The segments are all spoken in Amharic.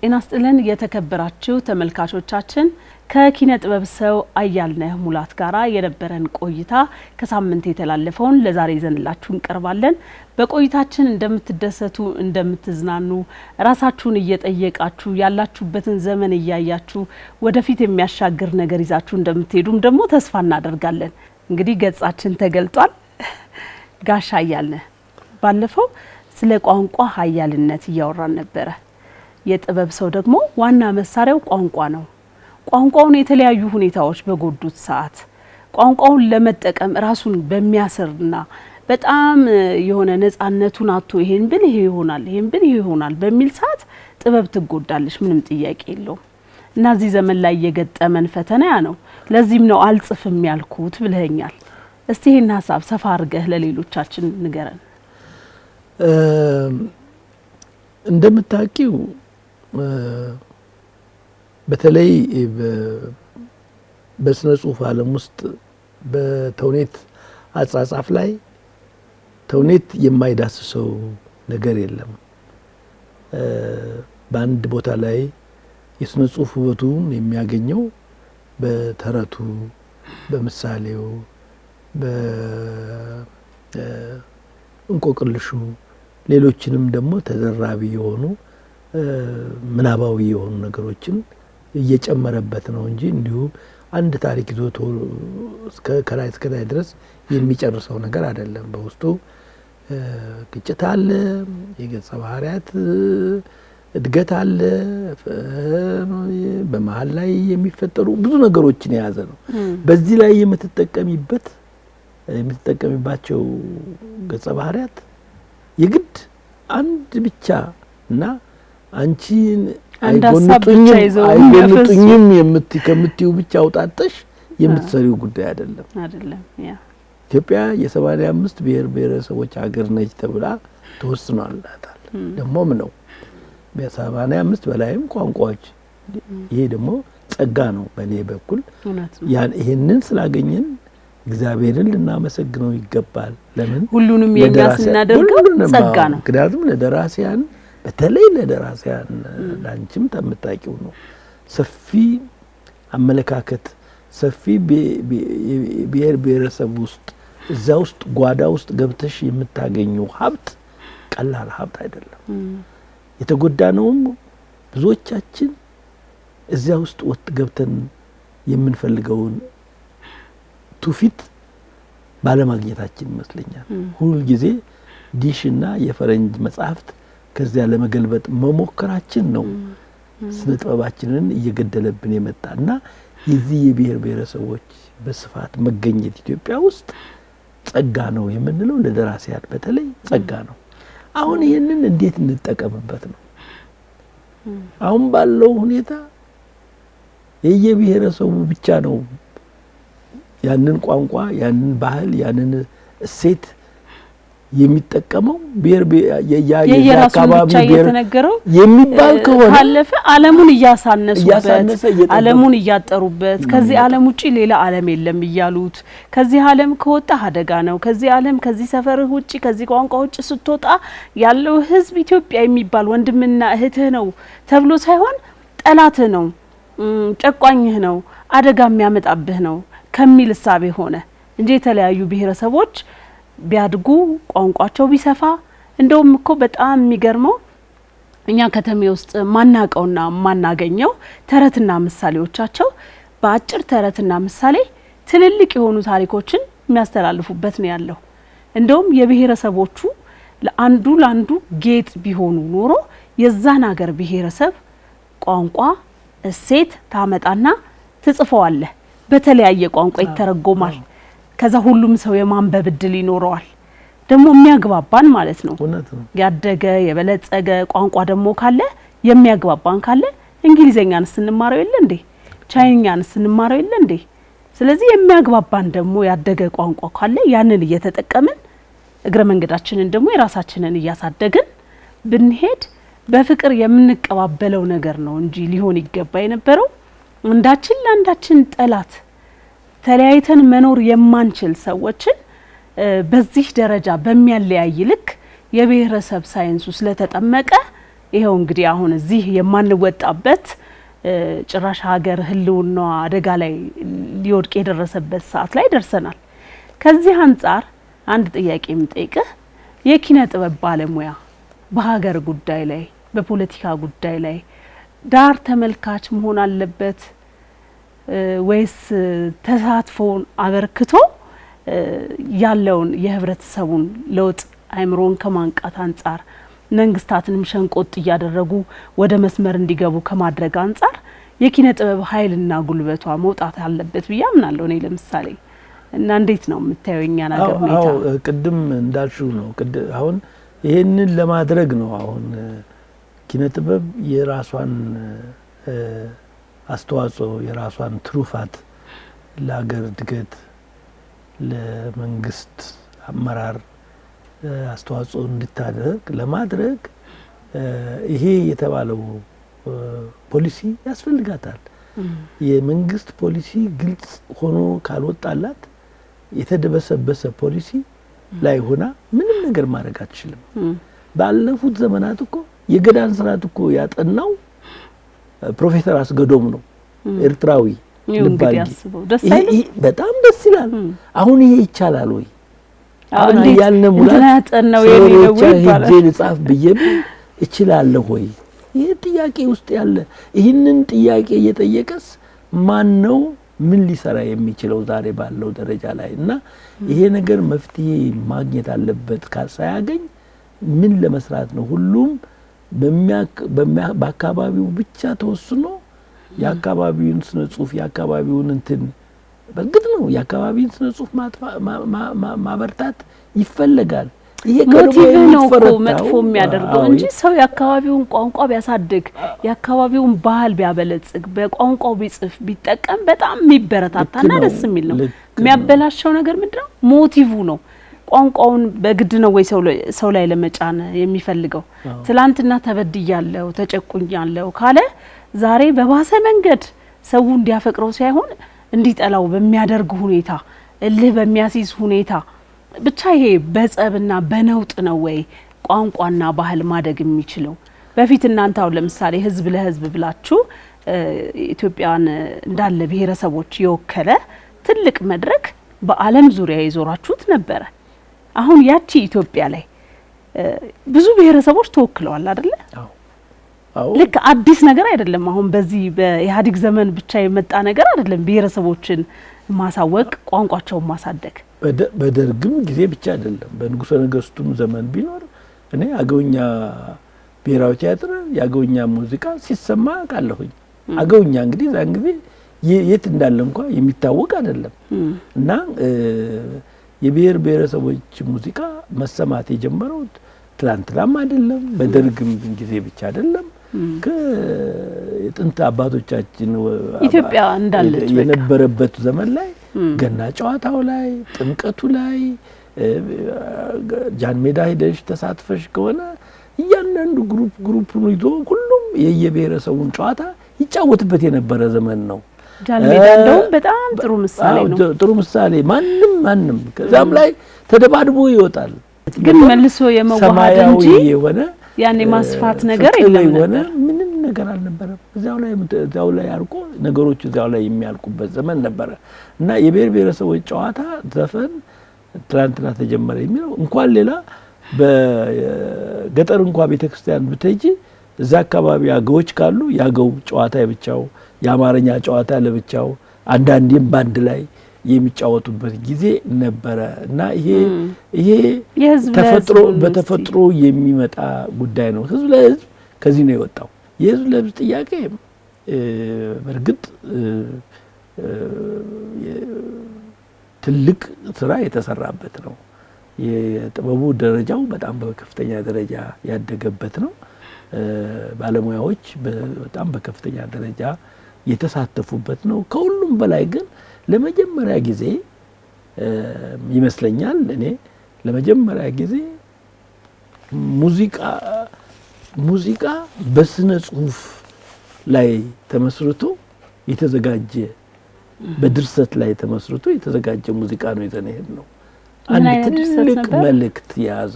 ጤና ይስጥልን የተከበራችሁ ተመልካቾቻችን ከኪነ ጥበብ ሰው አያልነህ ሙላት ጋራ የነበረን ቆይታ ከሳምንት የተላለፈውን ለዛሬ ይዘንላችሁ እንቀርባለን። በቆይታችን እንደምትደሰቱ እንደምትዝናኑ ራሳችሁን እየጠየቃችሁ ያላችሁበትን ዘመን እያያችሁ ወደፊት የሚያሻግር ነገር ይዛችሁ እንደምትሄዱም ደግሞ ተስፋ እናደርጋለን። እንግዲህ ገጻችን ተገልጧል። ጋሽ አያልነህ ባለፈው ስለ ቋንቋ ኃያልነት እያወራን ነበር። የጥበብ ሰው ደግሞ ዋና መሳሪያው ቋንቋ ነው። ቋንቋውን የተለያዩ ሁኔታዎች በጎዱት ሰዓት ቋንቋውን ለመጠቀም ራሱን በሚያስርና በጣም የሆነ ነፃነቱን አጥቶ ይሄን ብል ይሄ ይሆናል ይሄን ብል ይሄ ይሆናል በሚል ሰዓት ጥበብ ትጎዳለች፣ ምንም ጥያቄ የለውም። እና እዚህ ዘመን ላይ የገጠመን ፈተና ያ ነው። ለዚህም ነው አልጽፍም ያልኩት ብለኛል። እስቲ ይሄን ሐሳብ ሰፋ አድርገህ ለሌሎቻችን ንገረን። እንደምታውቂው በተለይ በስነ ጽሁፍ ዓለም ውስጥ በተውኔት አጻጻፍ ላይ ተውኔት የማይዳስሰው ነገር የለም። በአንድ ቦታ ላይ የስነ ጽሁፍ ውበቱን የሚያገኘው በተረቱ፣ በምሳሌው፣ በእንቆቅልሹ ሌሎችንም ደግሞ ተደራቢ የሆኑ ምናባዊ የሆኑ ነገሮችን እየጨመረበት ነው እንጂ እንዲሁ አንድ ታሪክ ይዞ ከላይ እስከ ላይ ድረስ የሚጨርሰው ነገር አይደለም። በውስጡ ግጭት አለ፣ የገጸ ባህሪያት እድገት አለ፣ በመሃል ላይ የሚፈጠሩ ብዙ ነገሮችን የያዘ ነው። በዚህ ላይ የምትጠቀሚባቸው ገጸ ባህሪያት የግድ አንድ ብቻ እና አንቺን አይጎንጡኝም ከምትዩ ብቻ አውጣጣሽ የምትሰሪው ጉዳይ አይደለም። ኢትዮጵያ የ85 ብሔር ብሔረሰቦች ሀገር ነች ተብላ ተወስኗላታል። ደሞም ነው በ85 በላይም ቋንቋዎች። ይሄ ደግሞ ጸጋ ነው በኔ በኩል። ይሄንን ስላገኘን እግዚአብሔርን ልናመሰግነው ይገባል። ለምን ሁሉንም የሚያስናደርገው ጸጋ ነው። ምክንያቱም ለደራሲያን በተለይ ለደራሲያን ላንቺም ተምታቂው ነው ሰፊ አመለካከት ሰፊ ብሔር ብሔረሰብ ውስጥ እዛ ውስጥ ጓዳ ውስጥ ገብተሽ የምታገኘው ሀብት ቀላል ሀብት አይደለም። የተጎዳነውም ብዙዎቻችን እዛ ውስጥ ገብተን የምንፈልገውን ቱፊት ባለማግኘታችን ይመስለኛል። ሁሉ ጊዜ ዲሽና የፈረንጅ መጽሐፍት ከዚያ ለመገልበጥ መሞከራችን ነው ስነ ጥበባችንን እየገደለብን የመጣና የዚህ የብሔር ብሔረሰቦች በስፋት መገኘት ኢትዮጵያ ውስጥ ጸጋ ነው የምንለው ለደራሲያን በተለይ ጸጋ ነው። አሁን ይሄንን እንዴት እንጠቀምበት ነው? አሁን ባለው ሁኔታ የየብሔረሰቡ ብቻ ነው ያንን ቋንቋ ያንን ባህል ያንን እሴት የሚጠቀመው የየአካባቢ የተነገረው የሚባል ከሆነ ካለፈ ዓለሙን እያሳነሱበት ዓለሙን እያጠሩበት ከዚህ ዓለም ውጪ ሌላ ዓለም የለም ይያሉት ከዚህ ዓለም ከወጣ አደጋ ነው ከዚህ ዓለም ከዚህ ሰፈር ውጪ ከዚህ ቋንቋ ውጪ ስትወጣ ያለው ህዝብ ኢትዮጵያ የሚባል ወንድምና እህትህ ነው ተብሎ ሳይሆን ጠላትህ ነው ጨቋኝህ ነው አደጋ የሚያመጣብህ ነው ከሚል ሐሳብ ሆነ እንጂ የተለያዩ ብሔረሰቦች ቢያድጉ ቋንቋቸው ቢሰፋ እንደውም እኮ በጣም የሚገርመው እኛ ከተሜ ውስጥ ማናቀውና ማናገኘው ተረትና ምሳሌዎቻቸው በአጭር ተረትና ምሳሌ ትልልቅ የሆኑ ታሪኮችን የሚያስተላልፉበት ነው ያለው። እንደውም የብሔረሰቦቹ ለአንዱ ጌጥ ቢሆኑ ኖሮ የዛን ሀገር ብሔረሰብ ቋንቋ እሴት ታመጣና ትጽፈዋለህ። በተለያየ ቋንቋ ይተረጎማል። ከዛ ሁሉም ሰው የማንበብ እድል ይኖረዋል። ደግሞ የሚያግባባን ማለት ነው። ያደገ የበለጸገ ቋንቋ ደግሞ ካለ የሚያግባባን ካለ እንግሊዘኛን ስንማረው የለ እንዴ? ቻይኛን ስንማረው የለ እንዴ? ስለዚህ የሚያግባባን ደግሞ ያደገ ቋንቋ ካለ ያንን እየተጠቀምን እግረ መንገዳችንን ደግሞ የራሳችንን እያሳደግን ብንሄድ በፍቅር የምንቀባበለው ነገር ነው እንጂ ሊሆን ይገባ የነበረው አንዳችን ለአንዳችን ጠላት ተለያይተን መኖር የማንችል ሰዎችን በዚህ ደረጃ በሚያለያይ ልክ የብሔረሰብ ሳይንሱ ስለተጠመቀ ይሄው እንግዲህ አሁን እዚህ የማንወጣበት ጭራሽ ሀገር ህልውናዋ አደጋ ላይ ሊወድቅ የደረሰበት ሰዓት ላይ ደርሰናል። ከዚህ አንፃር አንድ ጥያቄ የምጠይቅህ የኪነ ጥበብ ባለሙያ በሀገር ጉዳይ ላይ በፖለቲካ ጉዳይ ላይ ዳር ተመልካች መሆን አለበት ወይስ ተሳትፎን አበርክቶ ያለውን የህብረተሰቡን ለውጥ አይምሮን ከማንቃት አንፃር መንግስታትንም ሸንቆጥ እያደረጉ ወደ መስመር እንዲገቡ ከማድረግ አንፃር የኪነ ጥበብ ኃይልና ጉልበቷ መውጣት አለበት ብዬ አምናለሁ እኔ ለምሳሌ እና እንዴት ነው የምታየው የኛን ሀገር ሁኔታ? አዎ ቅድም እንዳልሽው ነው። አሁን ይሄንን ለማድረግ ነው አሁን ኪነ ጥበብ የራሷን አስተዋጽኦ የራሷን ትሩፋት ለሀገር እድገት ለመንግስት አመራር አስተዋጽኦ እንድታደርግ ለማድረግ ይሄ የተባለው ፖሊሲ ያስፈልጋታል። የመንግስት ፖሊሲ ግልጽ ሆኖ ካልወጣላት የተደበሰበሰ ፖሊሲ ላይ ሆና ምንም ነገር ማድረግ አትችልም። ባለፉት ዘመናት እኮ የገዳን ስርዓት እኮ ያጠናው ፕሮፌሰር አስገዶም ነው፣ ኤርትራዊ ልባል። በጣም ደስ ይላል። አሁን ይሄ ይቻላል ወይ? አሁን ያልነ ሙላት ያጠናው የሚለው ይባላል ሄጄ ልጻፍ ብዬም እችላለሁ ወይ? ይሄ ጥያቄ ውስጥ ያለ ይህንን ጥያቄ እየጠየቀስ ማን ነው ምን ሊሰራ የሚችለው ዛሬ ባለው ደረጃ ላይ? እና ይሄ ነገር መፍትሄ ማግኘት አለበት። ሳያገኝ ምን ለመስራት ነው? ሁሉም በአካባቢው ብቻ ተወስኖ የአካባቢውን ስነ ጽሁፍ የአካባቢውን እንትን በእርግጥ ነው የአካባቢውን ስነ ጽሁፍ ማበርታት ይፈልጋል። ይሄ ሞቲቭ ነው እኮ መጥፎ የሚያደርገው እንጂ ሰው የአካባቢውን ቋንቋ ቢያሳድግ የአካባቢውን ባህል ቢያበለጽግ በቋንቋው ቢጽፍ ቢጠቀም በጣም የሚበረታታና ደስ የሚል ነው። የሚያበላሸው ነገር ምንድነው? ሞቲቭ ነው። ቋንቋውን በግድ ነው ወይ ሰው ላይ ለመጫን የሚፈልገው? ትላንትና ተበድያለሁ ተጨቁኛለሁ ካለ ዛሬ በባሰ መንገድ ሰው እንዲያፈቅረው ሳይሆን እንዲጠላው በሚያደርግ ሁኔታ እልህ በሚያስይዝ ሁኔታ ብቻ ይሄ በጸብና በነውጥ ነው ወይ ቋንቋና ባህል ማደግ የሚችለው? በፊት እናንተ አሁን ለምሳሌ ህዝብ ለህዝብ ብላችሁ ኢትዮጵያን እንዳለ ብሔረሰቦች የወከለ ትልቅ መድረክ በዓለም ዙሪያ ይዞራችሁት ነበረ። አሁን ያቺ ኢትዮጵያ ላይ ብዙ ብሔረሰቦች ተወክለዋል አይደለ? ልክ አዲስ ነገር አይደለም። አሁን በዚህ በኢህአዴግ ዘመን ብቻ የመጣ ነገር አይደለም። ብሔረሰቦችን ማሳወቅ ቋንቋቸውን ማሳደግ በደርግም ጊዜ ብቻ አይደለም። በንጉሠ ነገሥቱም ዘመን ቢኖር እኔ አገውኛ ብሔራዊ ቲያትር የአገውኛ ሙዚቃ ሲሰማ ቃለሁኝ። አገውኛ እንግዲህ ዛን ጊዜ የት እንዳለ እንኳን የሚታወቅ አይደለም እና የብሔር ብሔረሰቦች ሙዚቃ መሰማት የጀመረው ትላንትናም አይደለም፣ በደርግም ጊዜ ብቻ አይደለም። ከጥንት አባቶቻችን ኢትዮጵያ እንዳለች የነበረበት ዘመን ላይ ገና ጨዋታው ላይ ጥምቀቱ ላይ ጃን ሜዳ ሄደሽ ተሳትፈሽ ከሆነ እያንዳንዱ ግሩፕን ይዞ ሁሉም የየብሔረሰቡን ጨዋታ ይጫወትበት የነበረ ዘመን ነው። ጃን ሜዳ እንደውም በጣም ጥሩ ምሳሌ ነው። ጥሩ ምሳሌ ማንም ከዛም ላይ ተደባድቦ ይወጣል። ግን መልሶ የመዋሃድ እንጂ የሆነ ያኔ ማስፋት ነገር የለም ነበር። ምንም ነገር አልነበረም። እዛው ላይ አርቆ ነገሮች እዛው ላይ የሚያልቁበት ዘመን ነበረ እና የብሔር ብሔረሰቦች ጨዋታ ዘፈን ትላንትና ተጀመረ የሚለው እንኳን ሌላ በገጠር እንኳን ቤተክርስቲያን ብትሄጂ እዛ አካባቢ አገዎች ካሉ ያገው ጨዋታ ለብቻው የአማርኛ ጨዋታ ለብቻው አንዳንዴም ባንድ ላይ የሚጫወቱበት ጊዜ ነበረ እና ይሄ በተፈጥሮ የሚመጣ ጉዳይ ነው። ህዝብ ለህዝብ ከዚህ ነው የወጣው። የህዝብ ለህዝብ ጥያቄ በእርግጥ ትልቅ ስራ የተሰራበት ነው። የጥበቡ ደረጃው በጣም በከፍተኛ ደረጃ ያደገበት ነው። ባለሙያዎች በጣም በከፍተኛ ደረጃ የተሳተፉበት ነው። ከሁሉም በላይ ግን ለመጀመሪያ ጊዜ ይመስለኛል እኔ ለመጀመሪያ ጊዜ ሙዚቃ በስነ ጽሁፍ ላይ ተመስርቶ የተዘጋጀ በድርሰት ላይ ተመስርቶ የተዘጋጀ ሙዚቃ ነው ይዘን ሄድ ነው። አንድ ትልቅ መልእክት የያዘ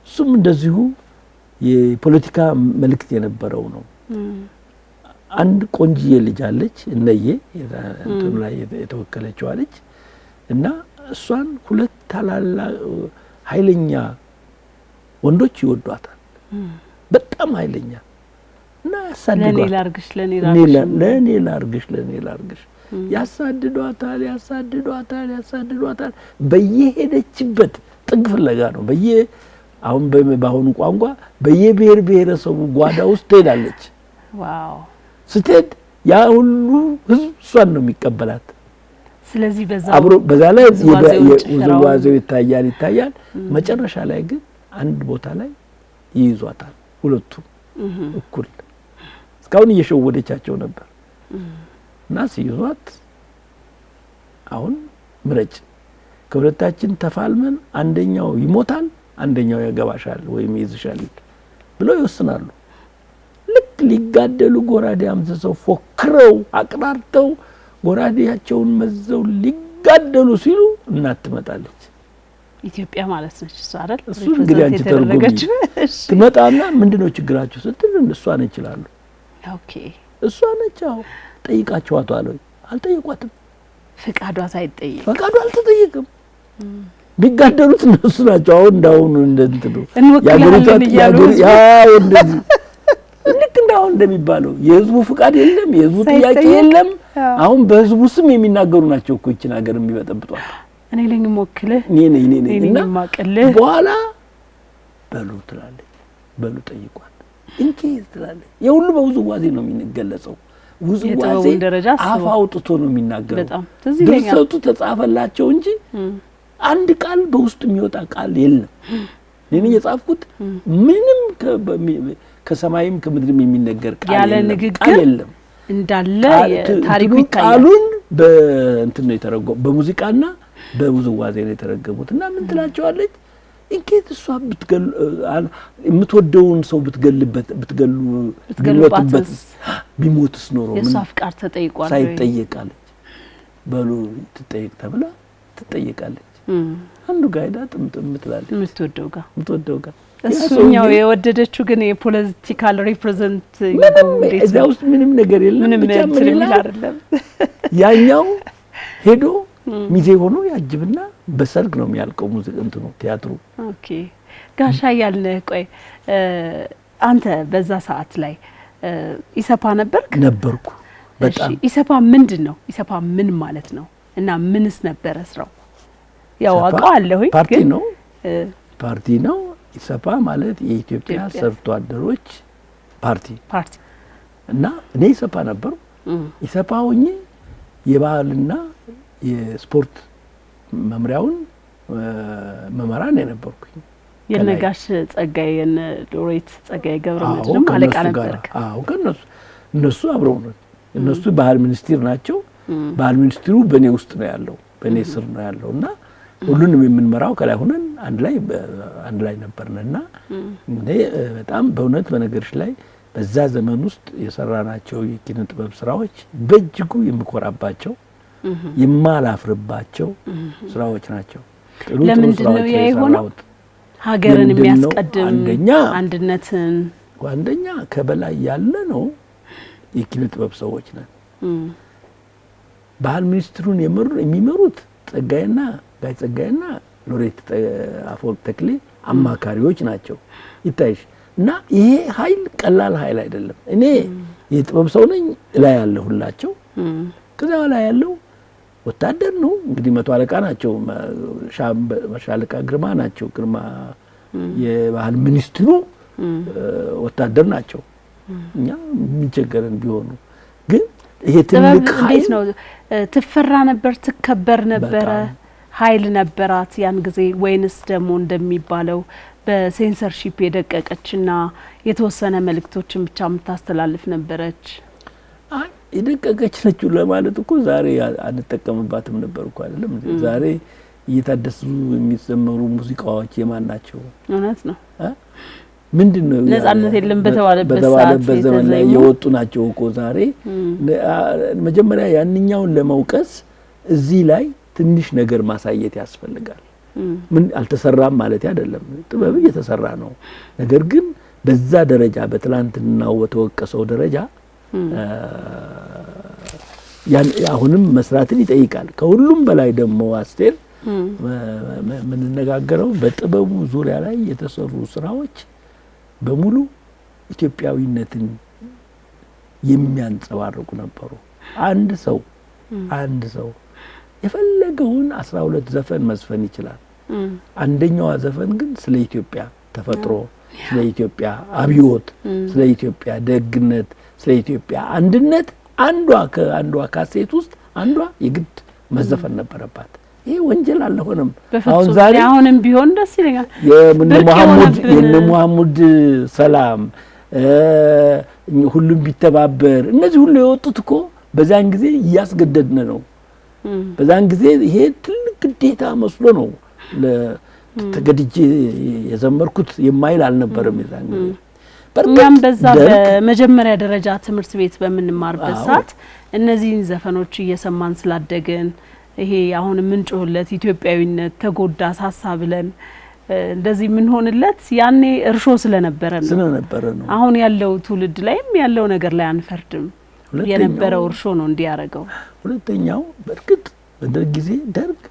እሱም እንደዚሁ የፖለቲካ መልእክት የነበረው ነው። አንድ ቆንጂዬ ልጅ አለች እነዬ እንትኑ ላይ የተወከለችው አለች እና እሷን ሁለት ታላላቅ ኃይለኛ ወንዶች ይወዷታል። በጣም ኃይለኛ እና ያሳድዷታል። ለኔ ላርግሽ ያሳድዷታል። በየሄደችበት ጥግ ፍለጋ ነው። አሁን በአሁኑ ቋንቋ በየብሔር ብሔረሰቡ ጓዳ ውስጥ ትሄዳለች። ዋው! ስትሄድ ያ ሁሉ ህዝብ እሷን ነው የሚቀበላት። ስለዚህ በዛ ላይ ውዝዋዜው ይታያል። መጨረሻ ላይ ግን አንድ ቦታ ላይ ይይዟታል ሁለቱም እኩል። እስካሁን እየሸወደቻቸው ነበር እና ሲይዟት አሁን ምረጭ ከሁለታችን ተፋልመን አንደኛው ይሞታል አንደኛው ያገባሻል ወይም ይዝሻል ብለው ይወስናሉ። ልክ ሊጋደሉ ጎራዴ አምጥተው ፎክረው አቅራርተው ጎራዴያቸውን መዘው ሊጋደሉ ሲሉ እናት ትመጣለች። ኢትዮጵያ ማለት ነች እሷ አይደል? እሱ እንግዲህ አንቺ ተርጉሚ ትመጣና ምንድነው ችግራችሁ ስትል እሷ ነች ይችላሉ። ኦኬ እሷ ነች። አዎ ጠይቃቸዋት አለው። አልጠይቋትም። ፍቃዷ ሳይጠይቅ ፍቃዷ አልተጠየቀም። ቢጋደሉት እነሱ ናቸው። አሁን እንዳሁን እንደንትሉ ያው እንደዚህ ልክ እንዳሁን እንደሚባለው የህዝቡ ፍቃድ የለም፣ የህዝቡ ጥያቄ የለም። አሁን በህዝቡ ስም የሚናገሩ ናቸው እኮ ይችን ሀገር የሚበጠብጧት። እኔ ነኝ ሞክልህ እኔ ማቀልህ በኋላ በሉ ትላለች። በሉ ጠይቋት እንኪ ትላለች። የሁሉ በውዝዋዜ ነው የሚገለጸው። ውዝዋዜ አፍ አውጥቶ ነው የሚናገረው። በጣም ትዝ ይለኛል። ድርሰቱ ተጻፈላቸው እንጂ አንድ ቃል በውስጥ የሚወጣ ቃል የለም። እኔ የጻፍኩት ምንም ከሰማይም ከምድርም የሚነገር ቃል የለም እንዳለ ታሪኩ ይታያል። ቃሉን በእንትን ነው የተረጎመው፣ በሙዚቃና በውዝዋዜ ነው የተረገሙትና ምን ትላቸዋለች? እንዴት እሷ ብትገሉ የምትወደውን ሰው ብትገልበት ቢሞትስ ኖሮ የሷ ፍቃድ ተጠይቋል ሳይጠየቃለች። በሉ ትጠይቅ ተብላ ትጠይቃለች። አንዱ ጋይዳ ጥምጥም ትላለች። የምትወደው ጋር እሱኛው የወደደችው ግን የፖለቲካል ሪፕሬዘንት እዛ ውስጥ ምንም ነገር የለም። ብቻ ምን አይደለም። ያኛው ሄዶ ሚዜ ሆኖ ያጅብና በሰርግ ነው የሚያልቀው ሙዚቃ እንትኑ ቲያትሩ። ኦኬ ጋሻ ያልነህ ቆይ አንተ በዛ ሰዓት ላይ ኢሰፓ ነበርኩ በጣም። ኢሰፓ ምንድነው? ኢሰፓ ምን ማለት ነው እና ምንስ ነበረ ስራው? ያው አውቀዋለሁኝ ግን ፓርቲ ነው። ኢሰፓ ማለት የኢትዮጵያ ሰርቶ አደሮች ፓርቲ እና እኔ ኢሰፓ ነበርኩ። ኢሰፓ ሆኜ የባህልና የስፖርት መምሪያውን መመራን የነበርኩኝ። የነጋሽ ጸጋዬ ሎሬት ጸጋዬ ገብረመድህን አለቃ ነበርክ? አዎ እነሱ አብረው ነው። እነሱ ባህል ሚኒስትር ናቸው። ባህል ሚኒስትሩ በኔ ውስጥ ነው ያለው፣ በኔ ስር ነው ያለውና ሁሉንም የምንመራው ከላይ ሆነን አንድ ላይ ነበርንና እኔ በጣም በእውነት በነገርሽ ላይ በዛ ዘመን ውስጥ የሰራናቸው የኪነ ጥበብ ስራዎች በእጅጉ የምኮራባቸው የማላፍርባቸው ስራዎች ናቸው። ለምንድን ነው ያ የሆነው? ሀገርን የሚያስቀድም አንድነትን ከበላይ ያለ ነው የኪነ ጥበብ ሰዎች ነን። ባህል ሚኒስትሩን የሚመሩት ጋይ ጸጋዬና ሎሬት አፈወርቅ ተክሌ አማካሪዎች ናቸው ይታይሽ። እና ይሄ ኃይል ቀላል ኃይል አይደለም። እኔ የጥበብ ሰው ነኝ ላይ ያለሁላቸው። ከዛ ላይ ያለው ወታደር ነው እንግዲህ መቶ አለቃ ናቸው። ሻለቃ ግርማ ናቸው። ግርማ የባህል ሚኒስትሩ ወታደር ናቸው። እኛ የሚቸገረን ቢሆኑ ግን ይሄ ትልቅ ኃይል ነው። ትፈራ ነበር፣ ትከበር ነበረ፣ ኃይል ነበራት ያን ጊዜ ወይንስ ደግሞ እንደሚባለው በሴንሰርሺፕ የደቀቀችና የተወሰነ መልእክቶችን ብቻ የምታስተላልፍ ነበረች? የደቀቀች ነች ለማለት እኮ ዛሬ አንጠቀምባትም ነበር እኮ አይደለም። ዛሬ እየታደሱ የሚዘመሩ ሙዚቃዎች የማን ናቸው? እውነት ነው። ምንድነው ነጻነት የለም በተባለበት ዘመን ላይ የወጡ ናቸው እኮ ዛሬ። መጀመሪያ ያንኛውን ለመውቀስ እዚህ ላይ ትንሽ ነገር ማሳየት ያስፈልጋል። ምን አልተሰራም ማለት አይደለም። ጥበብ እየተሰራ ነው። ነገር ግን በዛ ደረጃ በትላንትናው በተወቀሰው ደረጃ ያን አሁንም መስራትን ይጠይቃል። ከሁሉም በላይ ደግሞ አስቴር ምን እንነጋገረው በጥበቡ ዙሪያ ላይ የተሰሩ ስራዎች በሙሉ ኢትዮጵያዊነትን የሚያንጸባርቁ ነበሩ። አንድ ሰው የፈለገውን 12 ዘፈን መዝፈን ይችላል። አንደኛዋ ዘፈን ግን ስለ ኢትዮጵያ ተፈጥሮ፣ ስለ ኢትዮጵያ አብዮት፣ ስለ ኢትዮጵያ ደግነት፣ ስለ ኢትዮጵያ አንድነት አንዷ ካሴት ውስጥ አንዷ የግድ መዘፈን ነበረባት። ይሄ ወንጀል አልሆነም። አሁን ዛሬ አሁንም ቢሆን ደስ ይለኛል። የነ መሐሙድ ሰላም ሁሉም ቢተባበር እነዚህ ሁሉ የወጡት እኮ በዛን ጊዜ እያስገደድን ነው። በዛን ጊዜ ይሄ ትልቅ ግዴታ መስሎ ነው ተገድጄ የዘመርኩት የማይል አልነበረም የዛን ጊዜ። እኛም በዛ በመጀመሪያ ደረጃ ትምህርት ቤት በምንማርበት ሰዓት እነዚህን ዘፈኖች እየሰማን ስላደገን ይሄ አሁን ምንጮህለት ኢትዮጵያዊነት ተጎዳ ሳሳብለን እንደዚህ ምን ሆነለት ያኔ እርሾ ስለነበረ ነው። አሁን ያለው ትውልድ ላይም ያለው ነገር ላይ አንፈርድም። የነበረው እርሾ ነው እንዲያረጋው። ሁለተኛው በርግጥ በደርግ ጊዜ ደርግ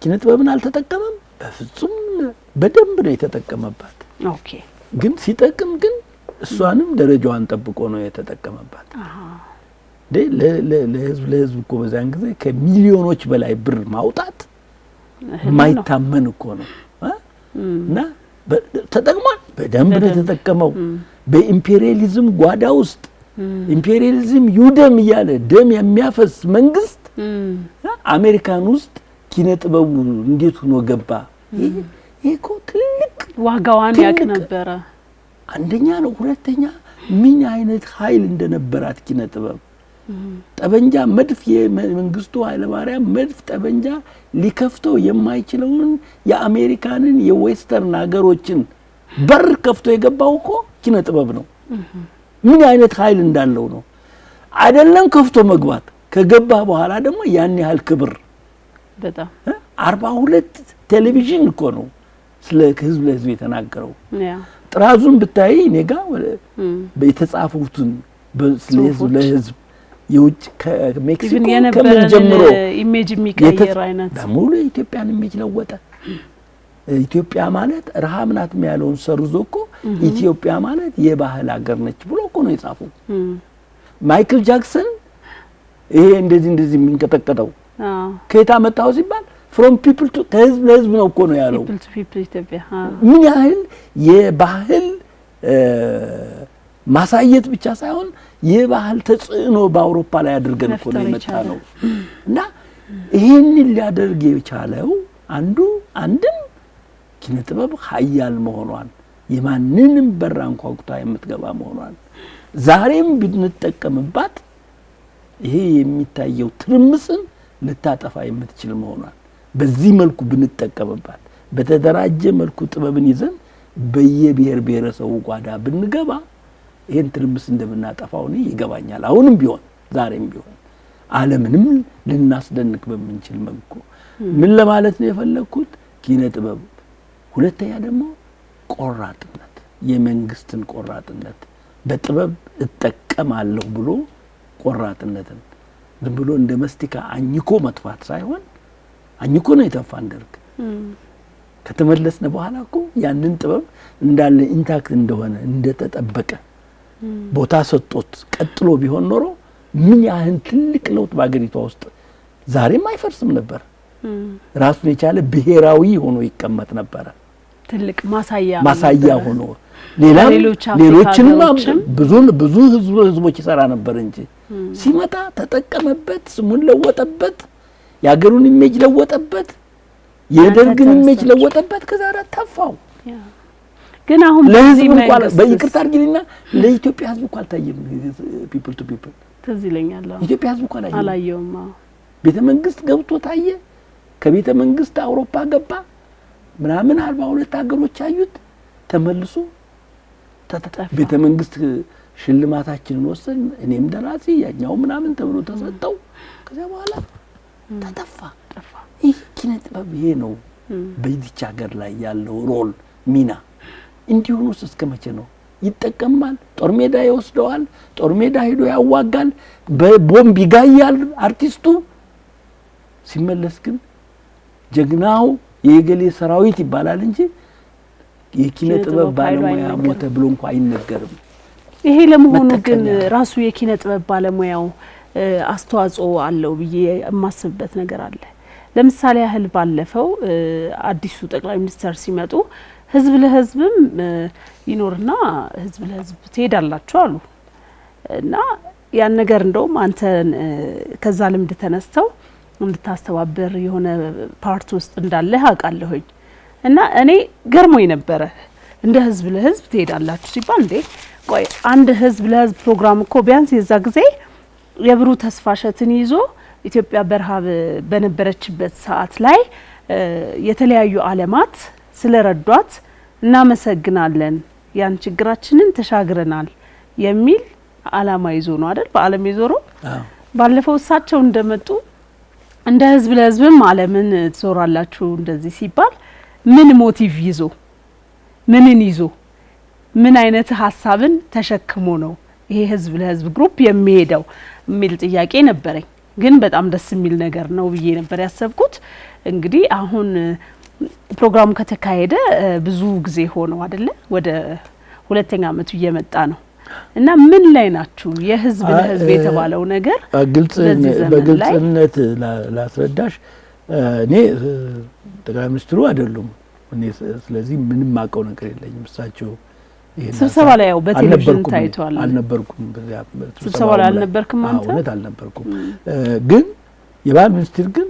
ኪነ ጥበብን አልተጠቀመም። በፍጹም በደንብ ነው የተጠቀመባት። ኦኬ ግን ሲጠቅም ግን እሷንም ደረጃዋን ጠብቆ ነው የተጠቀመባት። ለህዝብ እኮ በዛን ጊዜ ከሚሊዮኖች በላይ ብር ማውጣት ማይታመን እኮ ነው። እና ተጠቅሟል። በደንብ ነው የተጠቀመው። በኢምፔሪያሊዝም ጓዳ ውስጥ ኢምፔሪያሊዝም ይውደም እያለ ደም የሚያፈስ መንግስት አሜሪካን ውስጥ ኪነ ጥበቡ እንዴት ሆኖ ገባ? ይሄ እኮ ትልቅ ዋጋዋን ያቅ ነበረ። አንደኛ ነው። ሁለተኛ ምን አይነት ኃይል እንደነበራት ኪነ ጥበብ ጠበንጃ መድፍ የመንግስቱ ኃይለማርያም መድፍ ጠበንጃ ሊከፍተው የማይችለውን የአሜሪካንን የዌስተርን ሀገሮችን በር ከፍቶ የገባው እኮ ኪነ ጥበብ ነው። ምን አይነት ኃይል እንዳለው ነው። አይደለም ከፍቶ መግባት ከገባ በኋላ ደግሞ ያን ያህል ክብር በጣም 42 ቴሌቪዥን እኮ ነው ስለ ህዝብ ለህዝብ የተናገረው። ጥራዙን ብታይ ኔጋ በተጻፉትን ስለ ህዝብ ለህዝብ የውጭ ከሜክሲኮ ከምን ጀምሮ ኢሜጅ የሚቀየር አይነት በሙሉ ኢትዮጵያን ኢሜጅ ለወጠ። ኢትዮጵያ ማለት ረሃብ ናት የሚያለውን ሰርዞ እኮ ኢትዮጵያ ማለት የባህል ሀገር ነች ብሎ እኮ ነው የጻፈው። ማይክል ጃክሰን ይሄ እንደዚህ የሚንቀጠቀጠው ከየት አመጣው ሲባል from people to ከህዝብ ለህዝብ ነው እኮ ነው ያለው። people to people ኢትዮጵያ ምን ያህል የባህል ማሳየት ብቻ ሳይሆን የባህል ተጽዕኖ በአውሮፓ ላይ አድርገን እኮ ነው የመጣነው። እና ይሄንን ሊያደርግ የቻለው አንድም ኪነ ጥበብ ኃያል መሆኗን የማንንም በር አንኳኩታ የምትገባ መሆኗን ዛሬም ብንጠቀምባት ይሄ የሚታየው ትርምስን ልታጠፋ የምትችል መሆኗን በዚህ መልኩ ብንጠቀምባት በተደራጀ መልኩ ጥበብን ይዘን በየብሔር ብሔረሰቡ ጓዳ ብንገባ ይሄን ትርምስ እንደምናጠፋው ነው ይገባኛል። አሁንም ቢሆን ዛሬም ቢሆን ዓለምንም ልናስደንቅ በመንችል መልኩ ምን ለማለት ነው የፈለኩት ኪነ ጥበብ። ሁለተኛ ደግሞ ቆራጥነት፣ የመንግስትን ቆራጥነት በጥበብ እጠቀማለሁ ብሎ ቆራጥነትን ዝም ብሎ እንደ መስቲካ አኝኮ መጥፋት ሳይሆን አኝኮ ነው የተፋን ደርግ ከተመለስነ በኋላ እኮ ያንን ጥበብ እንዳለ ኢንታክት እንደሆነ እንደተጠበቀ ቦታ ሰጥቶት ቀጥሎ ቢሆን ኖሮ ምን ያህል ትልቅ ለውጥ ባገሪቷ ውስጥ ዛሬም አይፈርስም ነበር። ራሱን የቻለ ብሔራዊ ሆኖ ይቀመጥ ነበር። ትልቅ ማሳያ ሆኖ ሌሎችንም ብዙ ህዝቦች ይሰራ ነበር እንጂ ሲመጣ ተጠቀመበት፣ ስሙን ለወጠበት፣ ያገሩን ኢሜጅ ለወጠበት፣ የደርግን ኢሜጅ ለወጠበት። ከዛ ተፋው። ግን አሁን ለዚህ እንኳን በይቅርታ አድርጊልና ለኢትዮጵያ ህዝብ እንኳን አልታየም። ፒፕል ቱ ፒፕል ትዝ ይለኛል። ኢትዮጵያ ህዝብ እንኳን አላየውም። ቤተ መንግስት ገብቶ ታየ። ከቤተ መንግስት አውሮፓ ገባ ምናምን 42 ሀገሮች አዩት። ተመልሶ ቤተ መንግስት ሽልማታችንን ወሰን እኔም ደራሲ ያኛው ምናምን ተብሎ ተሰጠው። ከዛ በኋላ ተጠፋ። ይህ ኪነ ጥበብ ይሄ ነው በዚች ሀገር ላይ ያለው ሮል ሚና እንዲሁስ እስከመቼ ነው? ይጠቀማል፣ ጦር ሜዳ ይወስደዋል፣ ጦር ሜዳ ሄዶ ያዋጋል፣ በቦምብ ይጋያል አርቲስቱ። ሲመለስ ግን ጀግናው የገሌ ሰራዊት ይባላል እንጂ የኪነ ጥበብ ባለሙያ ሞተ ብሎ እንኳን አይነገርም። ይሄ ለመሆኑ ግን ራሱ የኪነ ጥበብ ባለሙያው አስተዋጽኦ አለው ብዬ የማስብበት ነገር አለ። ለምሳሌ ያህል ባለፈው አዲሱ ጠቅላይ ሚኒስትር ሲመጡ ህዝብ ለህዝብም ይኖርና ህዝብ ለህዝብ ትሄዳላችሁ አሉ እና ያን ነገር እንደውም አንተ ከዛ ልምድ ተነስተው እንድታስተባበር የሆነ ፓርት ውስጥ እንዳለ አውቃለሁኝ እና እኔ ገርሞኝ ነበረ። እንደ ህዝብ ለህዝብ ትሄዳላችሁ ሲባል እንዴ ቆይ አንድ ህዝብ ለህዝብ ፕሮግራም እኮ ቢያንስ የዛ ጊዜ የብሩ ተስፋ ሸትን ይዞ ኢትዮጵያ በረሃብ በነበረችበት ሰዓት ላይ የተለያዩ ዓለማት ስለረዷት እናመሰግናለን፣ ያን ችግራችንን ተሻግረናል የሚል አላማ ይዞ ነው አይደል በአለም ይዞሮ። ባለፈው እሳቸው እንደመጡ እንደ ህዝብ ለህዝብም ዓለምን ትዞራላችሁ እንደዚህ ሲባል ምን ሞቲቭ ይዞ ምንን ይዞ ምን አይነት ሐሳብን ተሸክሞ ነው ይሄ ህዝብ ለህዝብ ግሩፕ የሚሄደው የሚል ጥያቄ ነበረኝ። ግን በጣም ደስ የሚል ነገር ነው ብዬ ነበር ያሰብኩት። እንግዲህ አሁን ፕሮግራሙ ከተካሄደ ብዙ ጊዜ ሆነው አይደለ? ወደ ሁለተኛ አመቱ እየመጣ ነው እና ምን ላይ ናችሁ? የህዝብ ለህዝብ የተባለው ነገር በግልጽነት ላስረዳሽ። እኔ ጠቅላይ ሚኒስትሩ አይደሉም እኔ ስለዚህ ምንም ማቀው ነገር የለኝም። እሳቸው ስብሰባ ላይ ያው በቴሌቪዥን ታይቷል። አልነበርኩም። ስብሰባ ላይ አልነበርኩም አንተ? እውነት አልነበርኩም። ግን የባህል ሚኒስትር ግን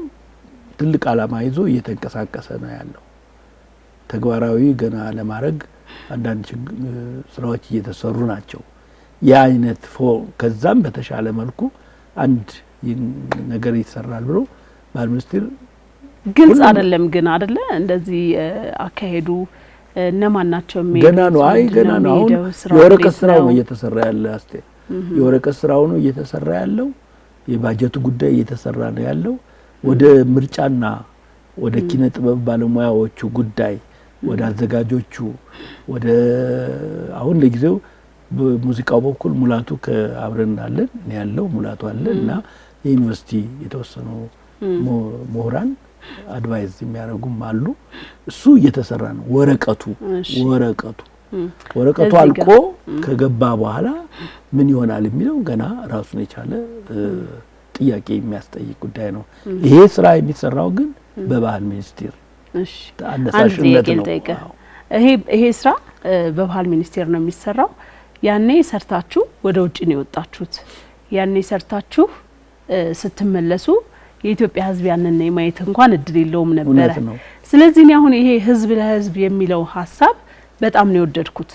ትልቅ አላማ ይዞ እየተንቀሳቀሰ ነው ያለው። ተግባራዊ ገና ለማድረግ አንዳንድ ስራዎች እየተሰሩ ናቸው። ያ አይነት ከዛም በተሻለ መልኩ አንድ ነገር ይሰራል ብሎ ባህል ሚኒስትር ግልጽ አይደለም ግን አይደለ? እንደዚህ አካሄዱ እነማን ናቸው የሚሄዱት? ገና ነው። አይ ገና ነው። አሁን የወረቀት ስራው ነው እየተሰራ ያለ አስቴ የወረቀት ስራው ነው እየተሰራ ያለው። የባጀቱ ጉዳይ እየተሰራ ነው ያለው። ወደ ምርጫና ወደ ኪነ ጥበብ ባለሙያዎቹ ጉዳይ ወደ አዘጋጆቹ ወደ አሁን ለጊዜው በሙዚቃው በኩል ሙላቱ ከአብረን አለን እኔ ያለው ሙላቱ አለ እና የዩኒቨርሲቲ የተወሰኑ ምሁራን አድቫይዝ የሚያደርጉም አሉ። እሱ እየተሰራ ነው። ወረቀቱ አልቆ ከገባ በኋላ ምን ይሆናል የሚለው ገና ራሱን የቻለ ጥያቄ የሚያስጠይቅ ጉዳይ ነው። ይሄ ስራ የሚሰራው ግን በባህል ሚኒስቴር አነሳሽነት ነው። ይሄ ስራ በባህል ሚኒስቴር ነው የሚሰራው። ያኔ ሰርታችሁ ወደ ውጭ ነው የወጣችሁት። ያኔ ሰርታችሁ ስትመለሱ የኢትዮጵያ ህዝብ ያንን የማየት እንኳን እድል የለውም ነበር። ስለዚህ ነው አሁን ይሄ ህዝብ ለህዝብ የሚለው ሐሳብ በጣም ነው የወደድኩት።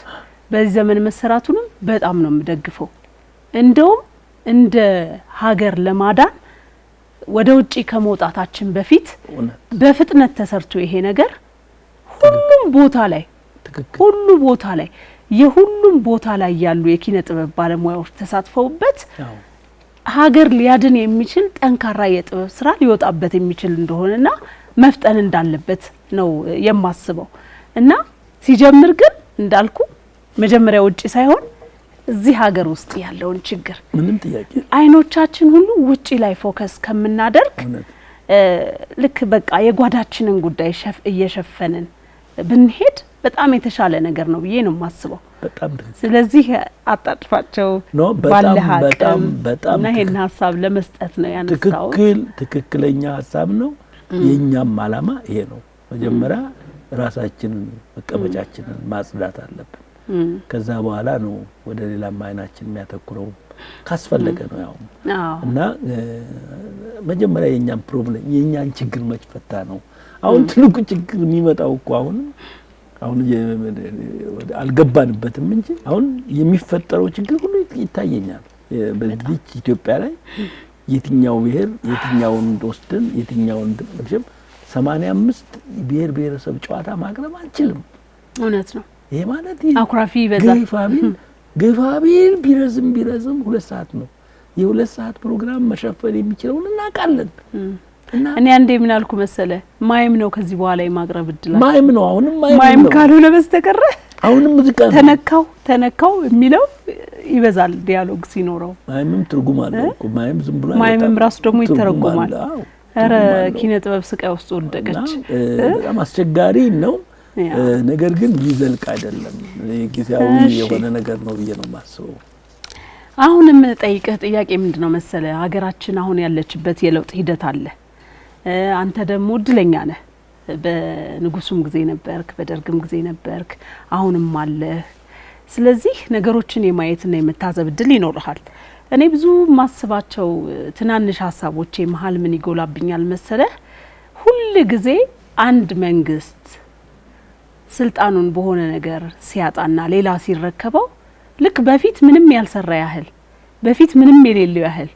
በዚህ ዘመን መሰራቱንም በጣም ነው የምደግፈው። እንደውም እንደ ሀገር ለማዳን ወደ ውጪ ከመውጣታችን በፊት በፍጥነት ተሰርቶ ይሄ ነገር ሁሉም ቦታ ላይ የሁሉም ቦታ ላይ ያሉ የኪነ ጥበብ ባለሙያዎች ተሳትፈውበት ሀገር ሊያድን የሚችል ጠንካራ የጥበብ ስራ ሊወጣበት የሚችል እንደሆነና መፍጠን እንዳለበት ነው የማስበው። እና ሲጀምር ግን እንዳልኩ መጀመሪያ ውጪ ሳይሆን እዚህ ሀገር ውስጥ ያለውን ችግር ምንም ጥያቄ አይኖቻችን ሁሉ ውጪ ላይ ፎከስ ከምናደርግ ልክ በቃ የጓዳችንን ጉዳይ እየሸፈንን ብንሄድ በጣም የተሻለ ነገር ነው ብዬ ነው የማስበው። በጣም ስለዚህ አጣጥፋቸው በጣም እና ይሄን ሐሳብ ለመስጠት ነው ያነሳው። ትክክለኛ ሐሳብ ነው። የኛም አላማ ይሄ ነው። መጀመሪያ ራሳችንን መቀመጫችንን ማጽዳት አለብን። ከዛ በኋላ ነው ወደ ሌላ ማይናችን የሚያተኩረው ካስፈለገ ነው ያው እና መጀመሪያ የኛም ፕሮብሌም የኛን ችግር መፍታ ነው። አሁን ትልቁ ችግር የሚመጣው እኮ አሁን አልገባንበትም እንጂ አሁን የሚፈጠረው ችግር ሁሉ ይታየኛል። በዚህ ኢትዮጵያ ላይ የትኛው ብሔር የትኛውን ወስደን የትኛውን ድምጽም 85 ብሔር ብሔረሰብ ጨዋታ ማቅረብ አንችልም። እውነት ነው። ይሄ ማለት አኩራፊ በዛ ገፋቢል ቢረዝም 2 ሰዓት ነው። የ2 ሰዓት ፕሮግራም መሸፈን የሚችለው እናቃለን። እና እኔ አንዴ ምን አልኩ መሰለ ማይም ነው ከዚህ በኋላ የማቅረብ እድል ማይም ነው። አሁንም ማይም ካልሆነ በስተቀር አሁንም ሙዚቃ ተነካው የሚለው ይበዛል ዲያሎግ ሲኖረው። ማይምም ትርጉም አለው እኮ ማይም ዝም ብሎ ማይምም ራሱ ደግሞ ይተረጎማል። ኧረ ኪነ ጥበብ ስቃይ ውስጥ ወደቀች። በጣም አስቸጋሪ ነው። ነገር ግን ይዘልቅ አይደለም ጊዜያዊ የሆነ ነገር ነው ብዬ ነው የማስበው። አሁንም ጠይቀህ ጥያቄ ምንድነው መሰለ ሀገራችን አሁን ያለችበት የለውጥ ሂደት አለ። አንተ ደግሞ እድለኛ ነህ። በንጉሱም ጊዜ ነበርክ፣ በደርግም ጊዜ ነበርክ፣ አሁንም አለ። ስለዚህ ነገሮችን የማየትና የመታዘብ እድል ይኖርሃል። እኔ ብዙ ማስባቸው ትናንሽ ሀሳቦቼ መሀል ምን ይጎላብኛል መሰለ ሁሉ ጊዜ አንድ መንግስት ስልጣኑን በሆነ ነገር ሲያጣና ሌላ ሲረከበው ልክ በፊት ምንም ያልሰራ ያህል በፊት ምንም የሌለው ያህል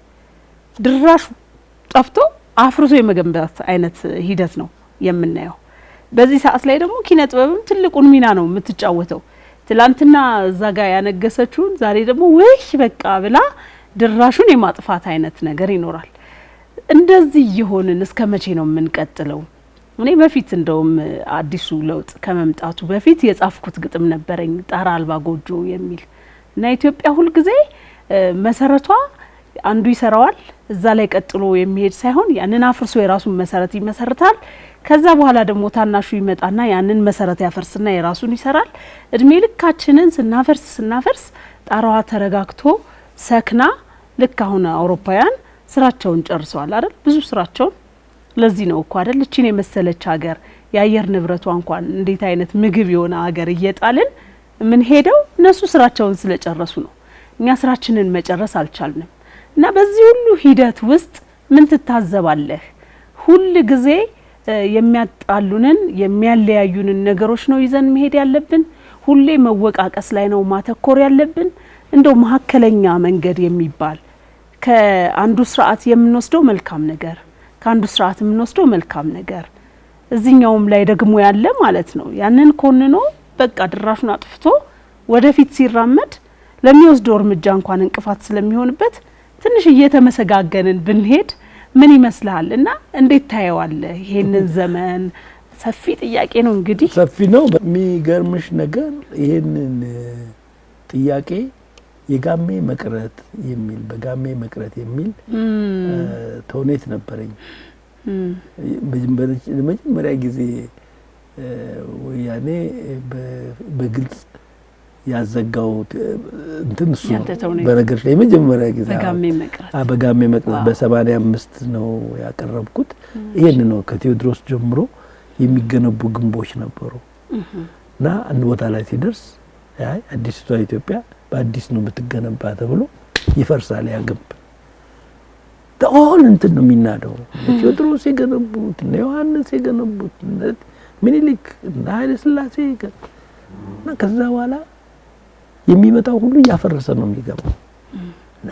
ድራሹ ጠፍቶ አፍርሶ የመገንባት አይነት ሂደት ነው የምናየው። በዚህ ሰዓት ላይ ደግሞ ኪነ ጥበብም ትልቁን ሚና ነው የምትጫወተው። ትላንትና እዛ ጋር ያነገሰችውን ዛሬ ደግሞ ወይ በቃ ብላ ድራሹን የማጥፋት አይነት ነገር ይኖራል። እንደዚህ ይሆንን እስከ መቼ ነው የምንቀጥለው? እኔ በፊት እንደውም አዲሱ ለውጥ ከመምጣቱ በፊት የጻፍኩት ግጥም ነበረኝ ጣራ አልባ ጎጆ የሚል እና ኢትዮጵያ ሁሉ ጊዜ መሰረቷ አንዱ ይሰራዋል እዛ ላይ ቀጥሎ የሚሄድ ሳይሆን ያንን አፍርሶ የራሱን መሰረት ይመሰርታል። ከዛ በኋላ ደግሞ ታናሹ ይመጣና ያንን መሰረት ያፈርስና የራሱን ይሰራል። እድሜ ልካችንን ስናፈርስ ጣራዋ ተረጋግቶ ሰክና ልክ አሁን አውሮፓውያን ስራቸውን ጨርሰዋል አይደል? ብዙ ስራቸውን ለዚህ ነው እኮ አይደል እቺን የመሰለች ሀገር የአየር ንብረቷ እንኳን እንዴት አይነት ምግብ የሆነ ሀገር እየጣልን ምን ሄደው እነሱ ስራቸውን ስለጨረሱ ነው። እኛ ስራችንን መጨረስ አልቻልንም። እና በዚህ ሁሉ ሂደት ውስጥ ምን ትታዘባለህ? ሁሉ ጊዜ የሚያጣሉንን የሚያለያዩንን ነገሮች ነው ይዘን መሄድ ያለብን? ሁሌ መወቃቀስ ላይ ነው ማተኮር ያለብን? እንደው መሀከለኛ መንገድ የሚባል ከአንዱ ስርዓት የምንወስደው መልካም ነገር ከአንዱ ስርዓት የምንወስደው መልካም ነገር እዚህኛውም ላይ ደግሞ ያለ ማለት ነው ያንን ኮንኖ በቃ ድራሹን አጥፍቶ ወደፊት ሲራመድ ለሚወስደው እርምጃ እንኳን እንቅፋት ስለሚሆንበት ትንሽ እየተመሰጋገንን ብንሄድ ምን ይመስላል? እና እንዴት ታየዋለህ ይሄንን ዘመን? ሰፊ ጥያቄ ነው እንግዲህ ሰፊ ነው። በሚገርምሽ ነገር ይሄንን ጥያቄ የጋሜ መቅረት የሚል በጋሜ መቅረት የሚል ተውኔት ነበረኝ። በመጀመሪያ ጊዜ ወያኔ በግልጽ ያዘጋው እንትን እሱ በነገር ላይ መጀመሪያ ጊዜ በጋሜ መቅረት በ85 ነው ያቀረብኩት። ይሄን ነው ከቴዎድሮስ ጀምሮ የሚገነቡ ግንቦች ነበሩ እና አንድ ቦታ ላይ ሲደርስ አዲስቷ ኢትዮጵያ በአዲስ ነው የምትገነባ ተብሎ ይፈርሳል ያ ግንብ። እንትን ነው የሚናደው ቴዎድሮስ የገነቡት እና ዮሐንስ የገነቡት ምኒልክ እና ኃይለ ሥላሴ እና ከዛ በኋላ የሚመጣው ሁሉ ያፈረሰ ነው የሚገባው። እና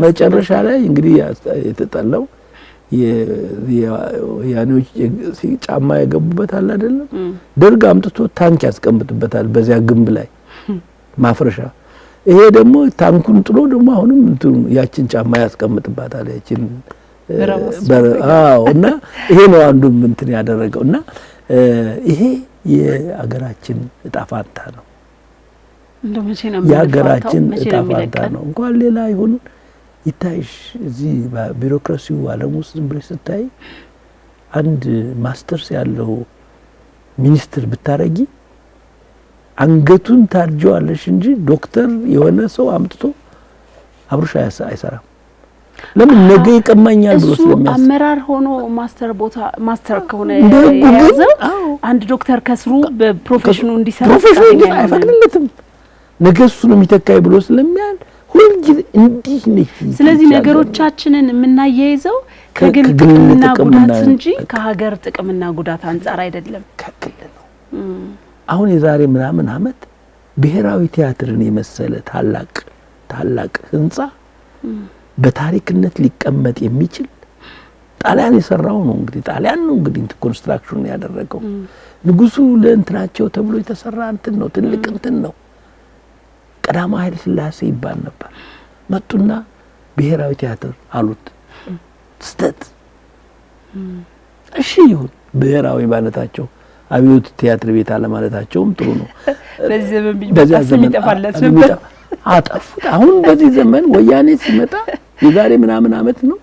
መጨረሻ ላይ እንግዲህ የተጠላው ያኔዎች ጫማ ያገቡበት አለ አይደለም? ደርግ አምጥቶ ታንክ ያስቀምጥበታል በዚያ ግንብ ላይ ማፍረሻ። ይሄ ደግሞ ታንኩን ጥሎ ደግሞ አሁንም እንትን ያችን ጫማ ያስቀምጥባታል ያችን እና ይሄ ነው አንዱ እንትን ያደረገው። እና ይሄ የአገራችን እጣ ፋንታ ነው። የአገራችን እጣ ፋንታ ነው። እንኳን ሌላ ይሁን ይታይሽ እዚህ በቢሮክራሲው ዓለም ውስጥ ብለሽ ስታይ አንድ ማስተርስ ያለው ሚኒስትር ብታረጊ አንገቱን ታርጀዋለሽ እንጂ ዶክተር የሆነ ሰው አምጥቶ አብሮሽ አይሰራም። ለምን ነገ ይቀማኛል ብሎ ስለሚያስብ አመራር ሆኖ ማስተር ከሆነ ያዘው አንድ ዶክተር ከስሩ በፕሮፌሽኑ እንዲሰራ አይፈቅድለትም። ነገ እሱ ነው የሚተካይ ብሎ ስለሚያል ሁልጊዜ እንዲህ ነው። ስለዚህ ነገሮቻችንን የምናያይዘው ከግል ጥቅምና ጉዳት እንጂ ከሀገር ጥቅምና ጉዳት አንፃር አይደለም። ከክል ነው። አሁን የዛሬ ምናምን አመት ብሔራዊ ቲያትርን የመሰለ ታላቅ ህንጻ በታሪክነት ሊቀመጥ የሚችል ጣሊያን የሰራው ነው። እንግዲህ ጣሊያን ነው እንግዲህ ኮንስትራክሽን ያደረገው። ንጉሱ ለእንትናቸው ተብሎ የተሰራ እንትን ነው፣ ትልቅ እንትን ነው። ቀዳማዊ ኃይለ ሥላሴ ይባል ነበር። መጡና ብሔራዊ ቲያትር አሉት። ስተት እሺ ይሁን ብሔራዊ ማለታቸው አብዮት ቲያትር ቤት አለ ማለታቸውም ጥሩ ነው። በዚህ ዘመን ቢመጣ ይጠፋለት ነበር አጠፉት። አሁን በዚህ ዘመን ወያኔ ሲመጣ የዛሬ ምናምን አመት ነው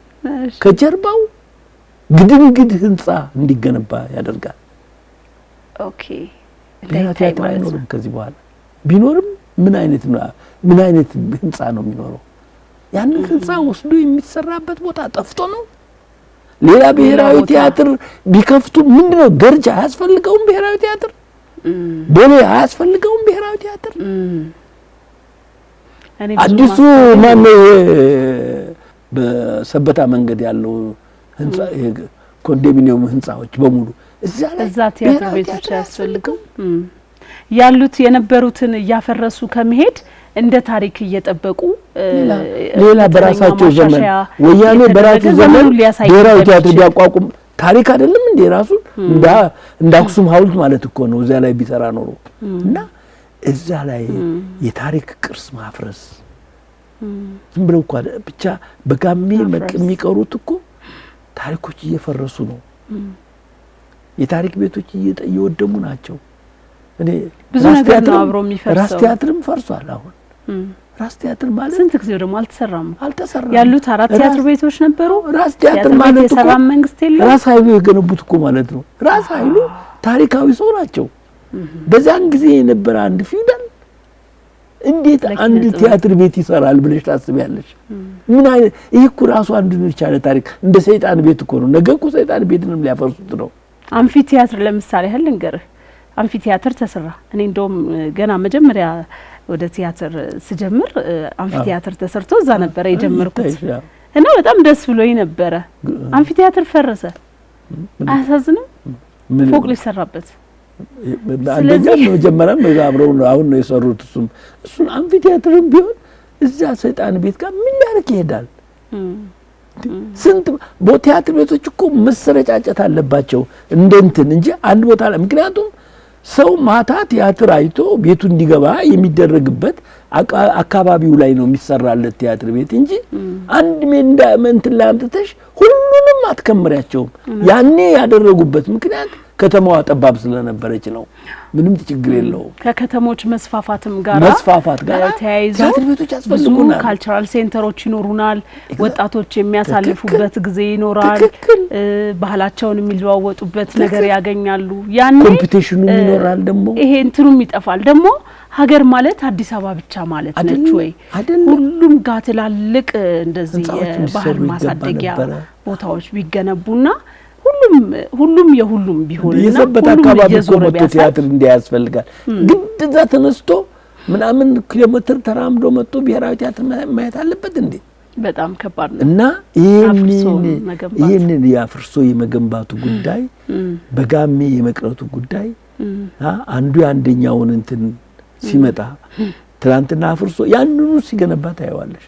ከጀርባው ግድንግድ ህንጻ እንዲገነባ ያደርጋል። ኦኬ ቲያትር አይኖርም ከዚህ በኋላ ቢኖርም ምን አይነት ህንጻ ነው የሚኖረው? ያንን ህንጻ ወስዶ የሚሰራበት ቦታ ጠፍቶ ነው። ሌላ ብሔራዊ ቲያትር ቢከፍቱ ምንድነው? ገርጃ አያስፈልገውም ብሔራዊ ቲያትር? ቦሌ አያስፈልገውም ብሔራዊ ቲያትር? አዲሱ ማነው በሰበታ መንገድ ያለው ህንጻ ኮንዶሚኒየም ህንጻዎች በሙሉ እዛ ቲያትር ቤቶች ያስፈልገው ያሉት የነበሩትን እያፈረሱ ከመሄድ እንደ ታሪክ እየጠበቁ ሌላ በራሳቸው ዘመን ወያኔ በራሱ ዘመን ብሔራዊ ቲያትር ቢያቋቁም ታሪክ አይደለም እንዴ? ራሱ እንደ አክሱም ሐውልት ማለት እኮ ነው እዛ ላይ ቢሰራ ኖሮ እና እዛ ላይ የታሪክ ቅርስ ማፍረስ ዝም ብለው እኮ ብቻ በጋሜ የሚቀሩት እኮ ታሪኮች እየፈረሱ ነው። የታሪክ ቤቶች እየወደሙ ናቸው። እኔ ብዙ ነገር ነው አብሮ የሚፈርሰው። ራስ ቲያትርም ፈርሷል። አሁን ራስ ቲያትር ማለት ስንት ጊዜ ደግሞ አልተሰራም። ያሉት 4 ቲያትር ቤቶች ነበሩ። ራስ ቲያትር ማለት እኮ የሰራም መንግስት የለም። ራስ ኃይሉ የገነቡት እኮ ማለት ነው። ራስ ኃይሉ ታሪካዊ ሰው ናቸው። በዛን ጊዜ የነበረ አንድ ፊውዳል እንዴት አንድ ቲያትር ቤት ይሰራል ብለሽ ታስቢያለሽ? ምን አይነት ይሄ እኮ ራሱ አንድ ነው የቻለ ታሪክ እንደ ሰይጣን ቤት እኮ ነው። ነገ እኮ ሰይጣን ቤትንም ሊያፈርሱት ነው። አምፊ ቲያትር ለምሳሌ ያህል እንገርህ አምፊ ቲያትር ተሰራ። እኔ እንደውም ገና መጀመሪያ ወደ ቲያትር ስጀምር አምፊ ቲያትር ተሰርቶ እዛ ነበር የጀመርኩት እና በጣም ደስ ብሎኝ ነበር። አምፊ ቲያትር ፈረሰ። አያሳዝንም? ፎቅ ሊሰራበት ስለዚህ መጀመሪያም አብረው ነው አሁን ነው የሰሩት። እሱን አምፊ ቲያትርም ቢሆን እዛ ሰይጣን ቤት ጋር ምን ያርክ ይሄዳል? ስንት ቲያትር ቤቶች እኮ መሰረጫጨት አለባቸው እንደንትን እንጂ አንድ ቦታ ላይ ምክንያቱም ሰው ማታ ቲያትር አይቶ ቤቱ እንዲገባ የሚደረግበት አካባቢው ላይ ነው የሚሰራለት ቲያትር ቤት እንጂ አንድ ሜንዳ እንትን ላይ አምጥተሽ ሁሉንም አትከምሪያቸውም። ያኔ ያደረጉበት ምክንያት ከተማዋ ጠባብ ስለነበረች ነው። ምንም ችግር የለውም። ከከተሞች መስፋፋት ጋር ተያይዞ ቲያትር ቤቶች ያስፈልጉናል። ካልቸራል ሴንተሮች ይኖሩናል። ወጣቶች የሚያሳልፉበት ጊዜ ይኖራል። ባህላቸውን የሚለዋወጡበት ነገር ያገኛሉ። ያኔ ኮምፒቲሽኑ ይኖራል። ደግሞ ይሄ እንትኑም ይጠፋል። ደግሞ ሀገር ማለት አዲስ አበባ ብቻ ማለት ነች ወይ? ሁሉም ጋር ትላልቅ እንደዚህ የባህል ማሳደጊያ ቦታዎች ቢገነቡና ሁሉም የሁሉም ቢሆንና የሰበት አካባቢ ኮምፒቲሽን ቲያትር እንዲያስፈልጋል። ግድ እዛ ተነስቶ ምናምን ኪሎሜትር ተራምዶ መጥቶ ብሔራዊ ቲያትር ማየት አለበት እንዴ? በጣም ከባድ ነው። እና ይሄንን ያፍርሶ የመገንባቱ ጉዳይ በጋሜ የመቅረቱ ጉዳይ አንዱ አንደኛውን እንትን ሲመጣ ትላንትና አፍርሶ ያንኑ ሲገነባ ታየዋለሽ።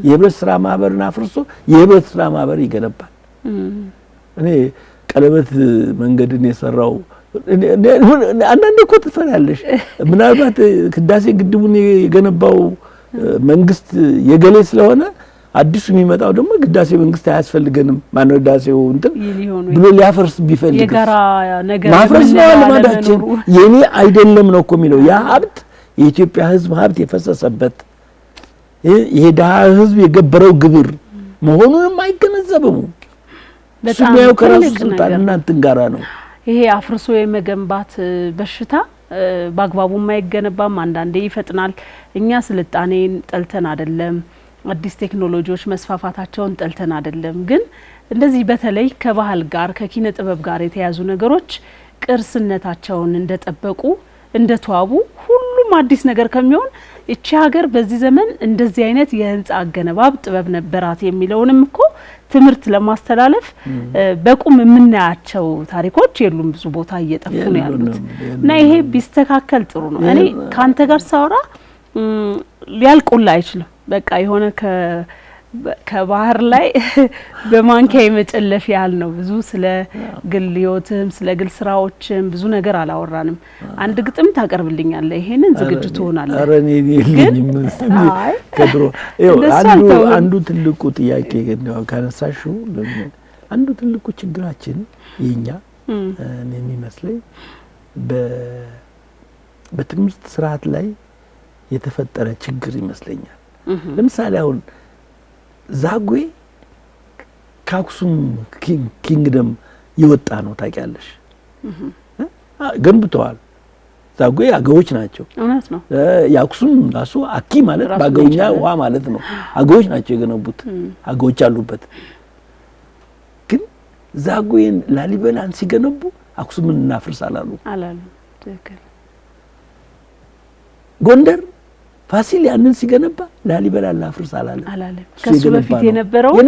የህብረት ስራ ማህበርን አፍርሶ የህብረት ስራ ማህበር ይገነባል። እኔ ቀለበት መንገድን የሰራው አንዳንዴ እኮ ትፈራለሽ። ምናልባት ህዳሴ ግድቡን የገነባው መንግስት የገሌ ስለሆነ አዲሱ የሚመጣው ደግሞ ህዳሴ መንግስት አያስፈልገንም ማነው ህዳሴው እንትን ብሎ ሊያፈርስ ቢፈልግ የጋራ ነገር ማፍረስ ነው ልማዳችን። የኔ አይደለም ነው እኮ የሚለው ያ ሀብት የኢትዮጵያ ህዝብ ሀብት የፈሰሰበት ይሄ ደሃ ህዝብ የገበረው ግብር መሆኑንም አይገነዘብም። በጣም ከራሱ ስልጣን እናንተን ጋራ ነው። ይሄ አፍርሶ የመገንባት በሽታ በአግባቡ የማይገነባም አንዳንዴ ይፈጥናል። እኛ ስልጣኔን ጠልተን አይደለም፣ አዲስ ቴክኖሎጂዎች መስፋፋታቸውን ጠልተን አይደለም። ግን እንደዚህ በተለይ ከባህል ጋር ከኪነ ጥበብ ጋር የተያዙ ነገሮች ቅርስነታቸውን እንደጠበቁ እንደተዋቡ ሁሉም አዲስ ነገር ከሚሆን እቺ ሀገር በዚህ ዘመን እንደዚህ አይነት የህንጻ አገነባብ ጥበብ ነበራት የሚለውንም እኮ ትምህርት ለማስተላለፍ በቁም የምናያቸው ታሪኮች የሉም። ብዙ ቦታ እየጠፉ ነው ያሉት እና ይሄ ቢስተካከል ጥሩ ነው። እኔ ካንተ ጋር ሳወራ ሊያልቁላ አይችልም። በቃ የሆነ ከባህር ላይ በማንኪያ የመጨለፍ ያህል ነው። ብዙ ስለ ግል ህይወትም ስለ ግል ስራዎችም ብዙ ነገር አላወራንም። አንድ ግጥም ታቀርብልኛለህ? ይሄንን ዝግጅት ሆናለህ? ኧረ እኔ ከድሮ አንዱ ትልቁ ጥያቄ ነው ካነሳሽው። አንዱ ትልቁ ችግራችን የኛ እኔ የሚመስለኝ በትምህርት ስርዓት ላይ የተፈጠረ ችግር ይመስለኛል። ለምሳሌ አሁን ዛጉዌ ከአክሱም ኪንግደም የወጣ ነው ታውቂያለሽ። ገንብተዋል። ዛጉዌ አገዎች ናቸው። እውነት ነው። የአክሱም ራሱ አኪ ማለት ባገውኛ ውሃ ማለት ነው። አገዎች ናቸው የገነቡት። አገዎች አሉበት። ግን ዛጉዌን ላሊበላን ሲገነቡ አክሱምን እናፍርስ አላሉ። ትክክል። ጎንደር ፋሲል ያንን ሲገነባ ላሊበላን እናፍርስ አላለም። ከሱ በፊት የነበረውን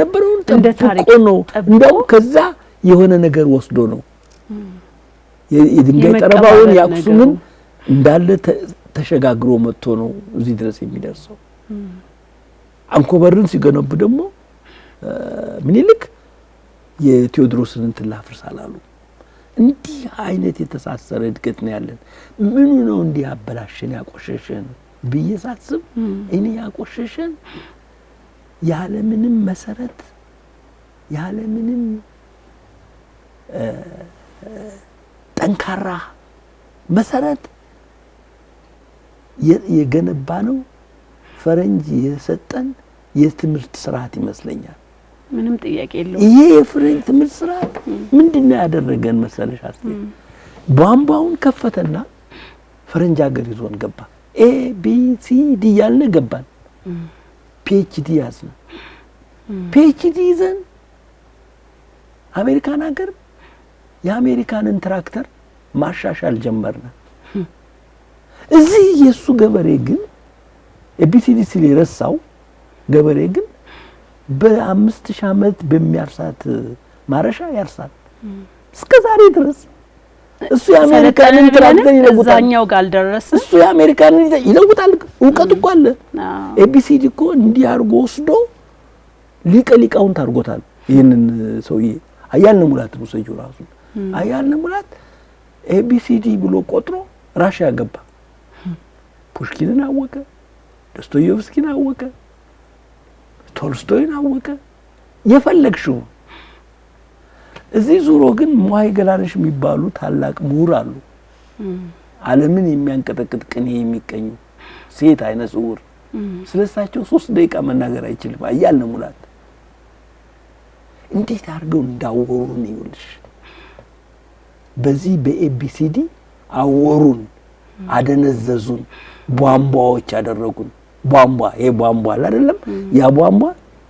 እንደ ታሪክ ነው። እንደው ከዛ የሆነ ነገር ወስዶ ነው የድንጋይ ጠረባውን ያክሱምን እንዳለ ተሸጋግሮ መጥቶ ነው እዚህ ድረስ የሚደርሰው። አንኮበርን ሲገነቡ ደግሞ ምኒልክ የቴዎድሮስን እንትን ላፍርስ አላሉ። እንዲህ አይነት የተሳሰረ እድገት ነው ያለን። ምኑ ነው እንዲህ አበላሽን ያቆሸሸን ብዬ ሳስብ እኔ ያቆሸሸን ያለ ምንም መሰረት ያለ ምንም ጠንካራ መሰረት የገነባ ነው ፈረንጅ የሰጠን የትምህርት ስርዓት ይመስለኛል። ምንም ጥያቄ የለውም። ይሄ የፈረንጅ ትምህርት ስርዓት ምንድነው ያደረገን መሰለሽ? ቧንቧውን ከፈተና ፈረንጅ ሀገር ይዞን ገባ። ኤ ቢ ሲ ዲ ያልን ገባን። ፒኤችዲ ያዝን። ፒኤችዲ ይዘን አሜሪካን ሀገር የአሜሪካንን ትራክተር ማሻሻል ጀመርና እዚህ የሱ ገበሬ ግን ኤቢሲዲ ሲል የረሳው ገበሬ ግን በ5000 ዓመት በሚያርሳት ማረሻ ያርሳል እስከ ዛሬ ድረስ። እሱ የአሜሪካንን ትራክተር ይለውጣል። እዛኛው ጋር አልደረሰ። እሱ የአሜሪካንን ይለውጣል። እውቀት እኮ አለ። ኤቢሲዲ እኮ እንዲህ አድርጎ ወስዶ ሊቃውንት አድርጎታል። ይሄንን ሰውዬ አያልነ ሙላት ነው ሰውዬው ራሱ። አያልነ ሙላት ኤቢሲዲ ብሎ ቆጥሮ ራሽያ ገባ። ፑሽኪንን አወቀ፣ ዶስቶየቭስኪን አወቀ፣ ቶልስቶይን አወቀ። የፈለግሽው እዚህ ዙሮ ግን ሞይ ገላነሽ የሚባሉ ታላቅ ምሁር አሉ። ዓለምን የሚያንቀጠቅጥ ቅኔ የሚቀኙ ሴት አይነ ስውር። ስለሳቸው 3 ደቂቃ መናገር አይችልም። አያልነ ሙላት እንዴት አድርገው እንዳወሩን ይውልሽ። በዚህ በኤቢሲዲ አወሩን፣ አደነዘዙን፣ ቧንቧዎች ያደረጉን። ቧንቧ ቧንቧ አይደለም ያ ቧንቧ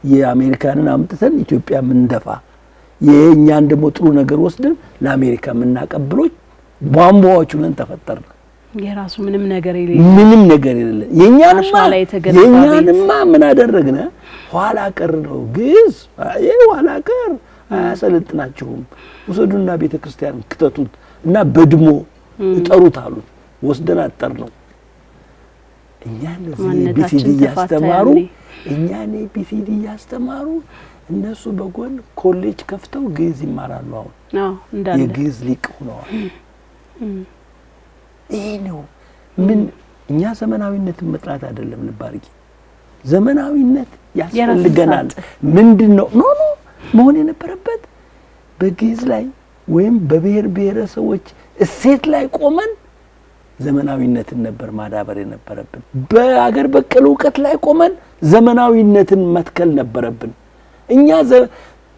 የአሜሪካንን አምጥተን ኢትዮጵያ ምንደፋ የኛን ደግሞ ጥሩ ነገር ወስደን ለአሜሪካ ምናቀብሎች ቧንቧዎች ነን ተፈጠርን። የራሱ ምንም ነገር የሌለ የኛንማ ምን አደረግነ? ኋላ ቀር ነው ግዝ ኋላ ቀር አያሰለጥናችሁም። ወሰዱና ቤተክርስቲያን ክተቱት እና በድሞ እጠሩት አሉት። ወስደን አጠር ነው እኛን ቢሲዲ ያስተማሩ እነሱ በጎን ኮሌጅ ከፍተው ግዝ ይማራሉ። አሁን እንዳለ የግዝ ሊቅ ሆነዋል። ይሄ ነው ምን እኛ ዘመናዊነትን መጥራት አይደለም ልባርቂ። ዘመናዊነት ያስፈልገናል። ምንድነው ኖ መሆን የነበረበት በግዝ ላይ ወይም በብሔር ብሔረሰቦች እሴት ላይ ቆመን ዘመናዊነትን ነበር ማዳበር የነበረብን። በአገር በቀል ዕውቀት ላይ ቆመን ዘመናዊነትን መትከል ነበረብን። እኛ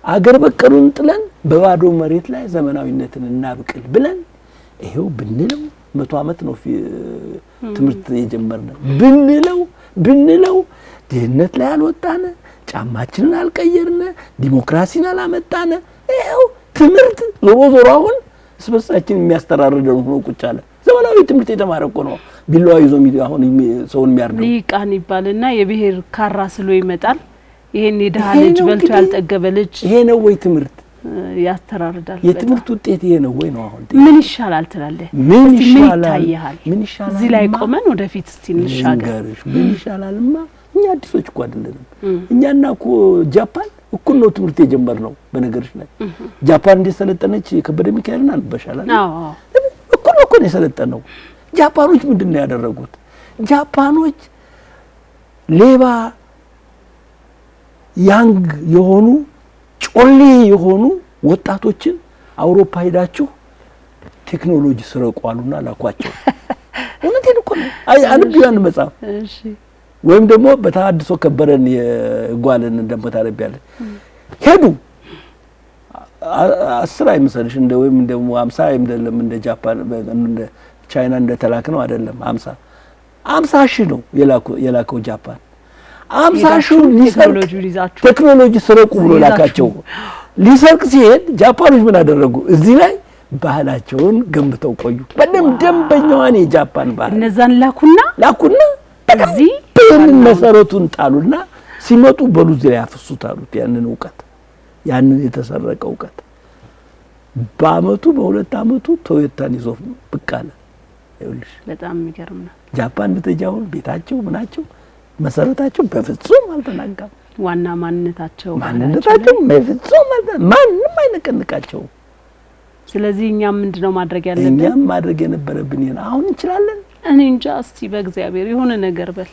አገር በቀሉን ጥለን በባዶ መሬት ላይ ዘመናዊነትን እናብቅል ብለን ይሄው ብንለው 100 ዓመት ነው ትምህርት የጀመርነው። ብንለው ድህነት ላይ አልወጣነ፣ ጫማችንን አልቀየርነ፣ ዲሞክራሲን አላመጣነ። ይሄው ትምህርት ዞሮ አሁን ስበሳችን የሚያስተራርደው ነው ቁጭ አለ። ዘመናዊ ትምህርት የተማረ እኮ ነው ቢላዋ ይዞ አሁን ሰውን የሚያርደው። ሊቃን ይባልና የብሔር ካራ ስሎ ይመጣል። ይሄን የደሃ ልጅ በልቶ ያልጠገበ ልጅ ይሄ ነው ወይ ትምህርት ያስተራርዳል? የትምህርት ውጤት ይሄ ነው ወይ ነው? አሁን ምን ይሻላል ትላለህ? ምን ይታያል? እዚህ ላይ ቆመን ወደፊት እስቲ እንሻገር። ምን ይሻላልማ? እኛ አዲሶች እኮ አይደለንም። እኛና እኮ ጃፓን እኩል ነው ትምህርት የጀመርነው። በነገርሽ ላይ ጃፓን እንደሰለጠነች ከበደ ሚካኤልን አንበሻላል። እኩል ነው የሰለጠነው። ጃፓኖች ምንድነው ያደረጉት? ጃፓኖች ሌባ ያንግ የሆኑ ጮሌ የሆኑ ወጣቶችን አውሮፓ ሄዳችሁ ቴክኖሎጂ ስረቁ አሉና ላኳቸው። እውነቴን እኮ ነው። አንብዩ ያን መጽሐፍ። እሺ ወይም ደግሞ በተሐድሶ ከበረን የጓለን ደግሞ ታረቢያለሽ ሄዱ 10 አይመስልሽ እንደ ወይም ደግሞ 50 አይደለም እንደ ጃፓን እንደ ቻይና እንደ ተላክ ነው አይደለም 50 ሺህ ነው የላከው ጃፓን 50 ሺህ ቴክኖሎጂ ስረቁ ብሎ ላካቸው። ሊሰርቅ ሲሄድ ጃፓኖች ምን አደረጉ? እዚህ ላይ ባህላቸውን ገንብተው ቆዩ። በደም ደንበኛዋን የጃፓን ባህል እነዛን ላኩና በዚህ መሰረቱን ጣሉና ሲመጡ በሉዝ ላይ ያፈሱት አሉት። ያንን ዕውቀት ያንን የተሰረቀ ዕውቀት በአመቱ በሁለት አመቱ ቶዮታን ይዞ ብቅ አለ። ይኸውልሽ በጣም የሚገርም ነው። ጃፓን ብትጃውን ቤታቸው ምናቸው መሰረታቸው በፍጹም አልተናጋም። ዋና ማንነታቸው በፍጹም ማንም አይነቀንቃቸው። ስለዚህ እኛም ምንድነው ማድረግ ያለብን? እኛም ማድረግ የነበረብን ይሄን አሁን እንችላለን። እኔ እንጃ እስቲ በእግዚአብሔር የሆነ ነገር በል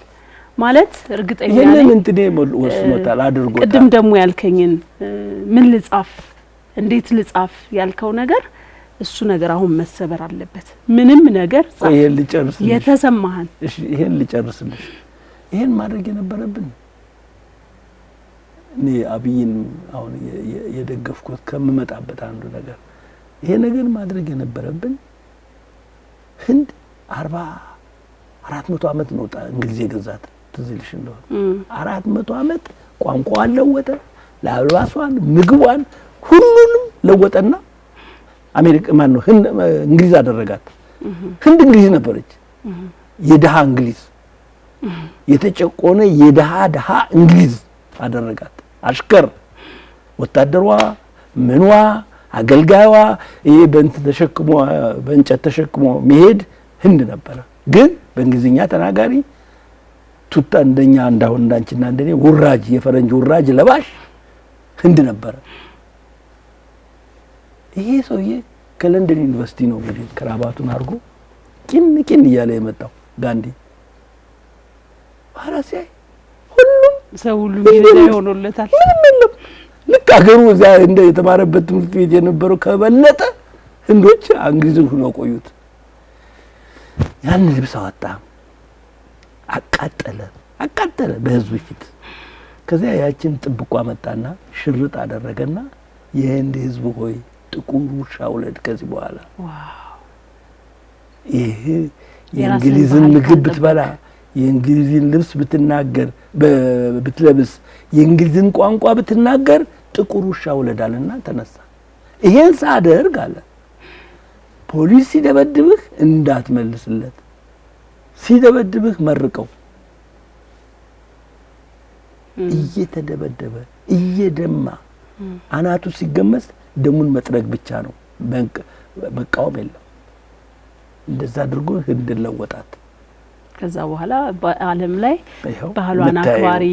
ማለት እርግጠኛ ነኝ። ይሄንን እንትኔ ወስኖታል አድርጎታል። ቅድም ደግሞ ያልከኝን ምን ልጻፍ እንዴት ልጻፍ ያልከው ነገር እሱ ነገር አሁን መሰበር አለበት። ምንም ነገር ጻፍ። ይሄን ልጨርስልሽ የተሰማህን። እሺ ይሄን ልጨርስልሽ። ይሄን ማድረግ የነበረብን እኔ አብይን አሁን የደገፍኩት ከመመጣበት አንዱ ነገር ይሄ ነገር ማድረግ የነበረብን ህንድ 400 አመት ነው እንግሊዝ የገዛት ትዝልሽ እንደሆነ 400 አመት ቋንቋዋን ለወጠ፣ ለአልባሷን፣ ምግቧን ሁሉንም ለወጠና አሜሪካ ማን ነው እንግሊዝ አደረጋት። ህንድ እንግሊዝ ነበረች። የደሃ እንግሊዝ የተጨቆነ የደሃ እንግሊዝ አደረጋት። አሽከር ወታደሯ ምንዋ አገልጋይዋ ይሄ በእንጨት ተሸክሞ መሄድ ህንድ ነበረ። ግን በእንግሊዝኛ ተናጋሪ ቱታ እንደኛ እንዳሁን እንዳንቺና እንደኔ ውራጅ የፈረንጅ ውራጅ ለባሽ ህንድ ነበረ። ይሄ ሰውዬ ከለንደን ዩኒቨርሲቲ ነው እንግዲህ ክራባቱን አድርጎ ቂን እያለ የመጣው ጋንዲ ባራሴ ሁሉም ሰው ሁሉ ይሄ ሆኖለታል። ምንም ልክ አገሩ እዛ እንደ የተማረበት ትምህርት ቤት የነበረው ከበለጠ ህንዶች እንግሊዝን ሆኖ ቆዩት። ያን ልብስ አወጣ፣ አቃጠለ በህዝብ ፊት። ከዚያ ያችን ጥብቋ መጣና ሽርጥ አደረገና የህንድ ህዝብ ሆይ ጥቁር ውሻ ውለድ ከዚህ በኋላ ይሄ የእንግሊዝን ምግብ ብትበላ የእንግሊዝን ልብስ ብትናገር ብትለብስ የእንግሊዝን ቋንቋ ብትናገር ጥቁር ውሻ ውለዳልና ተነሳ። ይሄን ሳደርግ አለ ፖሊስ ሲደበድብህ እንዳትመልስለት፣ ሲደበድብህ መርቀው። እየተደበደበ እየደማ አናቱ ሲገመስ ደሙን መጥረግ ብቻ ነው፣ መቃወም የለም። እንደዛ አድርጎ ህንድ ለወጣት። ከዛ በኋላ በአለም ላይ ባህሏን አክባሪ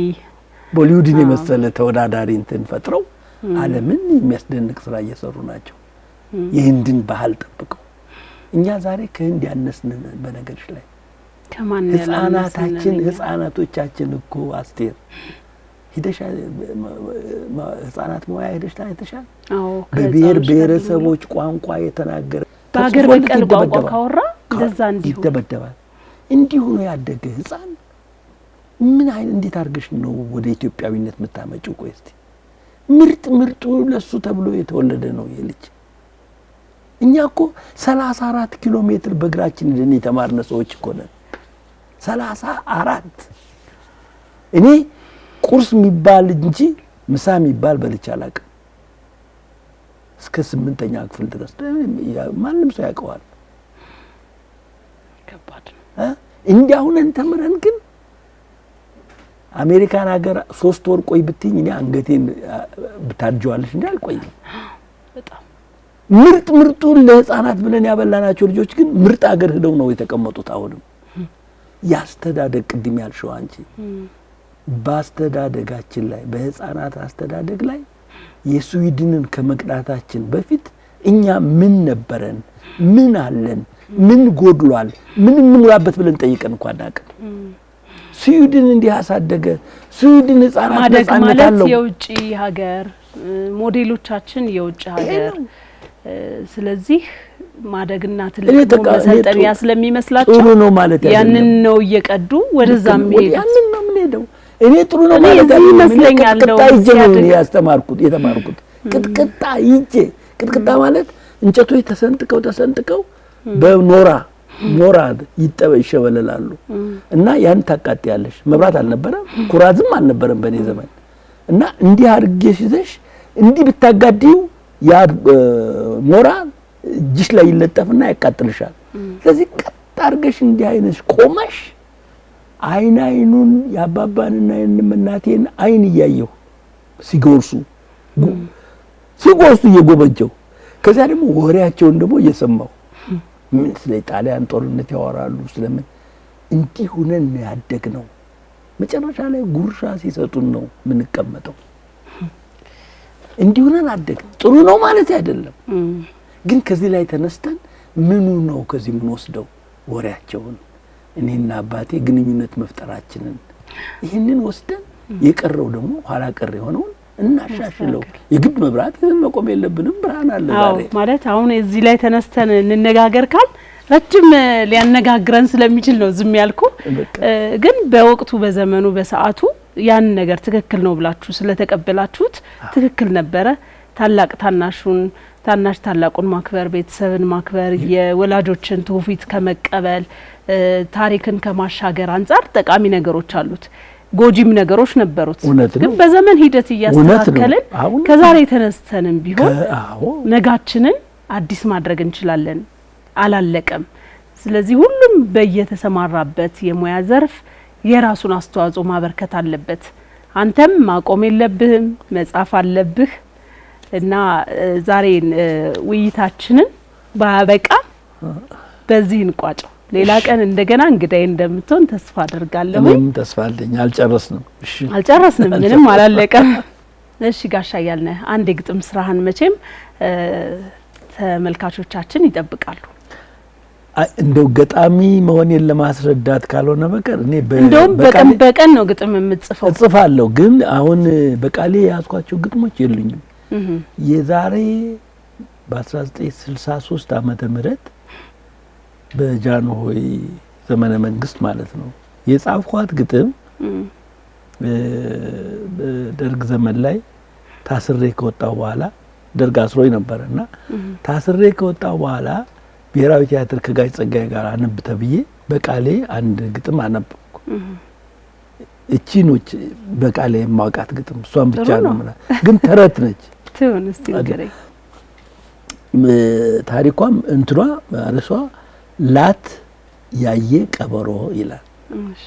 ቦሊውድን የመሰለ ተወዳዳሪ እንትን ፈጥረው ዓለምን የሚያስደንቅ ስራ እየሰሩ ናቸው። የህንድን ባህል ጠብቀው። እኛ ዛሬ ከህንድ ያነስን በነገርሽ ላይ ከማን ህፃናቶቻችን እኮ አስቴር ሂደሻ ህፃናት ሞያ ሂደሽ ታይተሻል? አዎ በብሔር ብሔረሰቦች ቋንቋ የተናገረ በአገር በቀል ቋንቋ ካወራ እንደዛ ይደበደባል። እንዲሁ ነው ያደገ ህፃን። ምን አይነት እንዴት አድርገሽ ነው ወደ ኢትዮጵያዊነት የምታመጪው? ቆይ እስቲ ምርጡ ለሱ ተብሎ የተወለደ ነው የልጅ። እኛ እኮ 34 ኪሎ ሜትር በእግራችን እንደኔ የተማርነ ሰዎች እኮ ነን። 34 እኔ ቁርስ የሚባል እንጂ ምሳ የሚባል በልቼ አላውቅም። እስከ 8ኛ ክፍል ድረስ ማንም ሰው ያውቀዋል። ከባድ ነው። እንዲያውነን ተምረን ግን አሜሪካን ሀገር 3 ወር ቆይ ብትኝ እኔ አንገቴን ብታርጀዋለሽ እንዴ አልቆይም። በጣም ምርጡን ለህፃናት ብለን ያበላናቸው ልጆች ግን ምርጥ ሀገር ሄደው ነው የተቀመጡት። አሁንም ያስተዳደግ ቅድም ያልሽው አንቺ በአስተዳደጋችን ላይ በህፃናት አስተዳደግ ላይ የስዊድንን ከመቅዳታችን በፊት እኛ ምን ነበረን፣ ምን አለን፣ ምን ጎድሏል፣ ምን እንሙላበት ብለን ጠይቀን እንኳን አናውቅም። ስዊድን እንዲህ ያሳደገ ስዊድን ህፃናት ነፃነት አለው። የውጪ ሀገር ሞዴሎቻችን የውጪ ሀገር። ስለዚህ ማደግና ትልቅ መሰልጠን ስለሚመስላችሁ ጥሩ ነው ማለት ያንን ነው እየቀዱ ወደዛም ሄዱ። ያንን ነው የምንሄደው። እኔ ጥሩ ነው ማለት ይመስለኛል ነው ያስተማርኩት የተማርኩት ቅጥቅጣ ይጄ ቅጥቅጣ ማለት እንጨቶች ተሰንጥቀው በኖራ ይሸበለላሉ እና ያን ታቃጥያለሽ። መብራት አልነበረም፣ ኩራዝም አልነበረም በኔ ዘመን እና እንዲህ አድርጌሽ ይዘሽ እንዲህ ብታጋዲው ያ ሞራ እጅሽ ላይ ይለጠፍና ያቃጥልሻል። ስለዚህ ቀጥ አድርገሽ እንዲህ አይነሽ ቆመሽ አይኑን ያባባንና የእናቴን አይን እያየሁ ሲጎርሱ እየጎበጀው ከዛ ደግሞ ወሬያቸውን ደግሞ እየሰማሁ ምን ስለ ጣሊያን ጦርነት ያወራሉ ስለምን እንዲህ ሆነን ያደግነው መጨረሻ ላይ ጉርሻ ሲሰጡን ነው ምን ቀመጠው። እንዲህ ሆነን አደግን። ጥሩ ነው ማለት አይደለም፣ ግን ከዚህ ላይ ተነስተን ምኑ ነው ከዚህ ምን ወስደው ወሬያቸውን እኔና አባቴ ግንኙነት መፍጠራችንን ይሄንን ወስደን የቀረው ደግሞ ኋላ ቀር የሆነውን እናሻሽለው። የግድ መብራት ይዘን መቆም የለብንም። ብርሃን አለ ዛሬ ማለት አሁን እዚህ ላይ ተነስተን እንነጋገር ካል ረጅም ሊያነጋግረን ስለሚችል ነው ዝም ያልኩ። ግን በወቅቱ በዘመኑ በሰዓቱ ያን ነገር ትክክል ነው ብላችሁ ስለተቀበላችሁት ትክክል ነበረ። ታላቅ ታናሽ ታላቁን ማክበር፣ ቤተሰብን ማክበር፣ የወላጆችን ትውፊት ከመቀበል ታሪክን ከማሻገር አንፃር ጠቃሚ ነገሮች አሉት። ጎጂም ነገሮች ነበሩት። ግን በዘመን ሂደት እያስተካከልን ከዛሬ ተነስተንም ቢሆን ነጋችንን አዲስ ማድረግ እንችላለን። አላለቀም። ስለዚህ ሁሉም በየተሰማራበት የሙያ ዘርፍ የራሱን አስተዋጽኦ ማበርከት አለበት። አንተም ማቆም የለብህም፣ መጻፍ አለብህ እና ዛሬ ውይይታችንን ባበቃ በዚህ እንቋጨው። ሌላ ቀን እንደገና እንግዳይ እንደምትሆን ተስፋ አደርጋለሁ። እኔም ተስፋ አለኝ። አልጨረስንም። እሺ አልጨረስንም፣ ምንም አላለቀም። እሺ ጋሻ ያልነ አንድ የግጥም ስራህን መቼም ተመልካቾቻችን ይጠብቃሉ። እንደው ገጣሚ መሆኔን ለማስረዳት ካልሆነ በቀር እኔ እንደውም በቀን ነው ግጥም የምጽፈው። እጽፋለሁ፣ ግን አሁን በቃሌ ያዝኳቸው ግጥሞች የሉኝም። የዛሬ በ1963 ዓመተ ምህረት በጃንሆይ ዘመነ መንግስት ማለት ነው የጻፍኳት ግጥም በደርግ ዘመን ላይ ታስሬ ከወጣው በኋላ ደርግ አስሮኝ ነበርና ታስሬ ከወጣው በኋላ ብሔራዊ ቲያትር ከጋሽ ጸጋዬ ጋር አነብ ተብዬ በቃሌ አንድ ግጥም አነበብኩ። እቺኖች በቃሌ የማውቃት ግጥም እሷን ብቻ ነው ማለት ግን ተረት ነች። ትሁን እስቲ ንገረኝ። ታሪኳም እንትሯ አርሷ ላት ያየ ቀበሮ ይላል። እሺ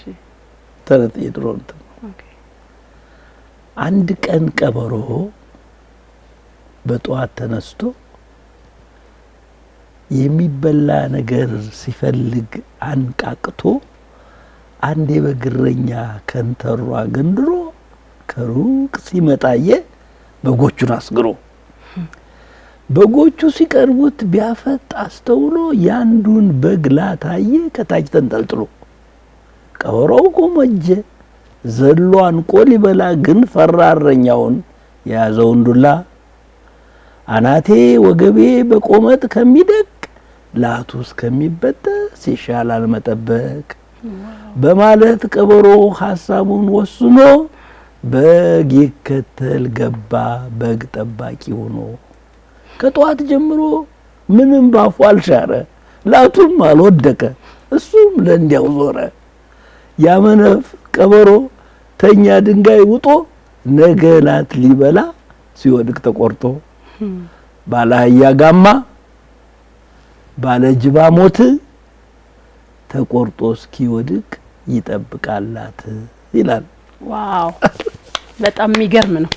ተረት የድሮ እንትን ኦኬ። አንድ ቀን ቀበሮ በጧት ተነስቶ የሚበላ ነገር ሲፈልግ አንቃቅቶ አንድ የበግረኛ ከንተሯ ገንድሮ ከሩቅ ሲመጣየ በጎቹን አስግሮ በጎቹ ሲቀርቡት ቢያፈጥ አስተውሎ ያንዱን በግ ላታየ ከታች ተንጠልጥሎ ቀበሮው ቆመጀ ዘሎ አንቆ ሊበላ ግን ፈራረኛውን የያዘውን ዱላ አናቴ ወገቤ በቆመጥ ከሚደቅ ላቱ እስከሚበጠስ ይሻላል መጠበቅ በማለት ቀበሮ ሐሳቡን ወስኖ በግ ይከተል ገባ በግ ጠባቂ ሆኖ ከጧት ጀምሮ ምንም ባፉ አልሻረ ላቱም አልወደቀ እሱም ለእንዲያው ዞረ ያመነፍ ቀበሮ ተኛ ድንጋይ ውጦ ነገ ላት ሊበላ ሲወድቅ ተቆርጦ ባላህያ ጋማ ባለጅባ ሞት ተቆርጦ እስኪወድቅ ይጠብቃላት ይላል። ዋው በጣም የሚገርም ነው።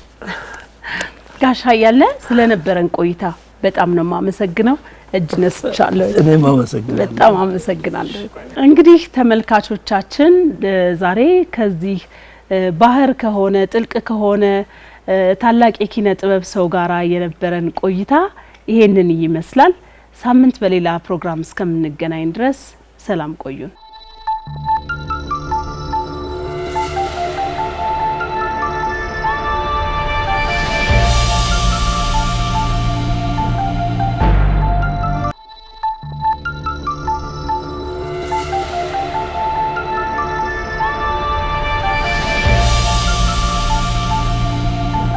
ጋሻ ያለ ስለነበረን ቆይታ በጣም ነው ማመሰግነው። እጅ ነስቻለሁ። እኔም አመሰግናለሁ። በጣም አመሰግናለሁ። እንግዲህ ተመልካቾቻችን ዛሬ ከዚህ ባህር ከሆነ ጥልቅ ከሆነ ታላቅ የኪነ ጥበብ ሰው ጋራ የነበረን ቆይታ ይሄንን ይመስላል። ሳምንት በሌላ ፕሮግራም እስከምንገናኝ ድረስ ሰላም ቆዩን።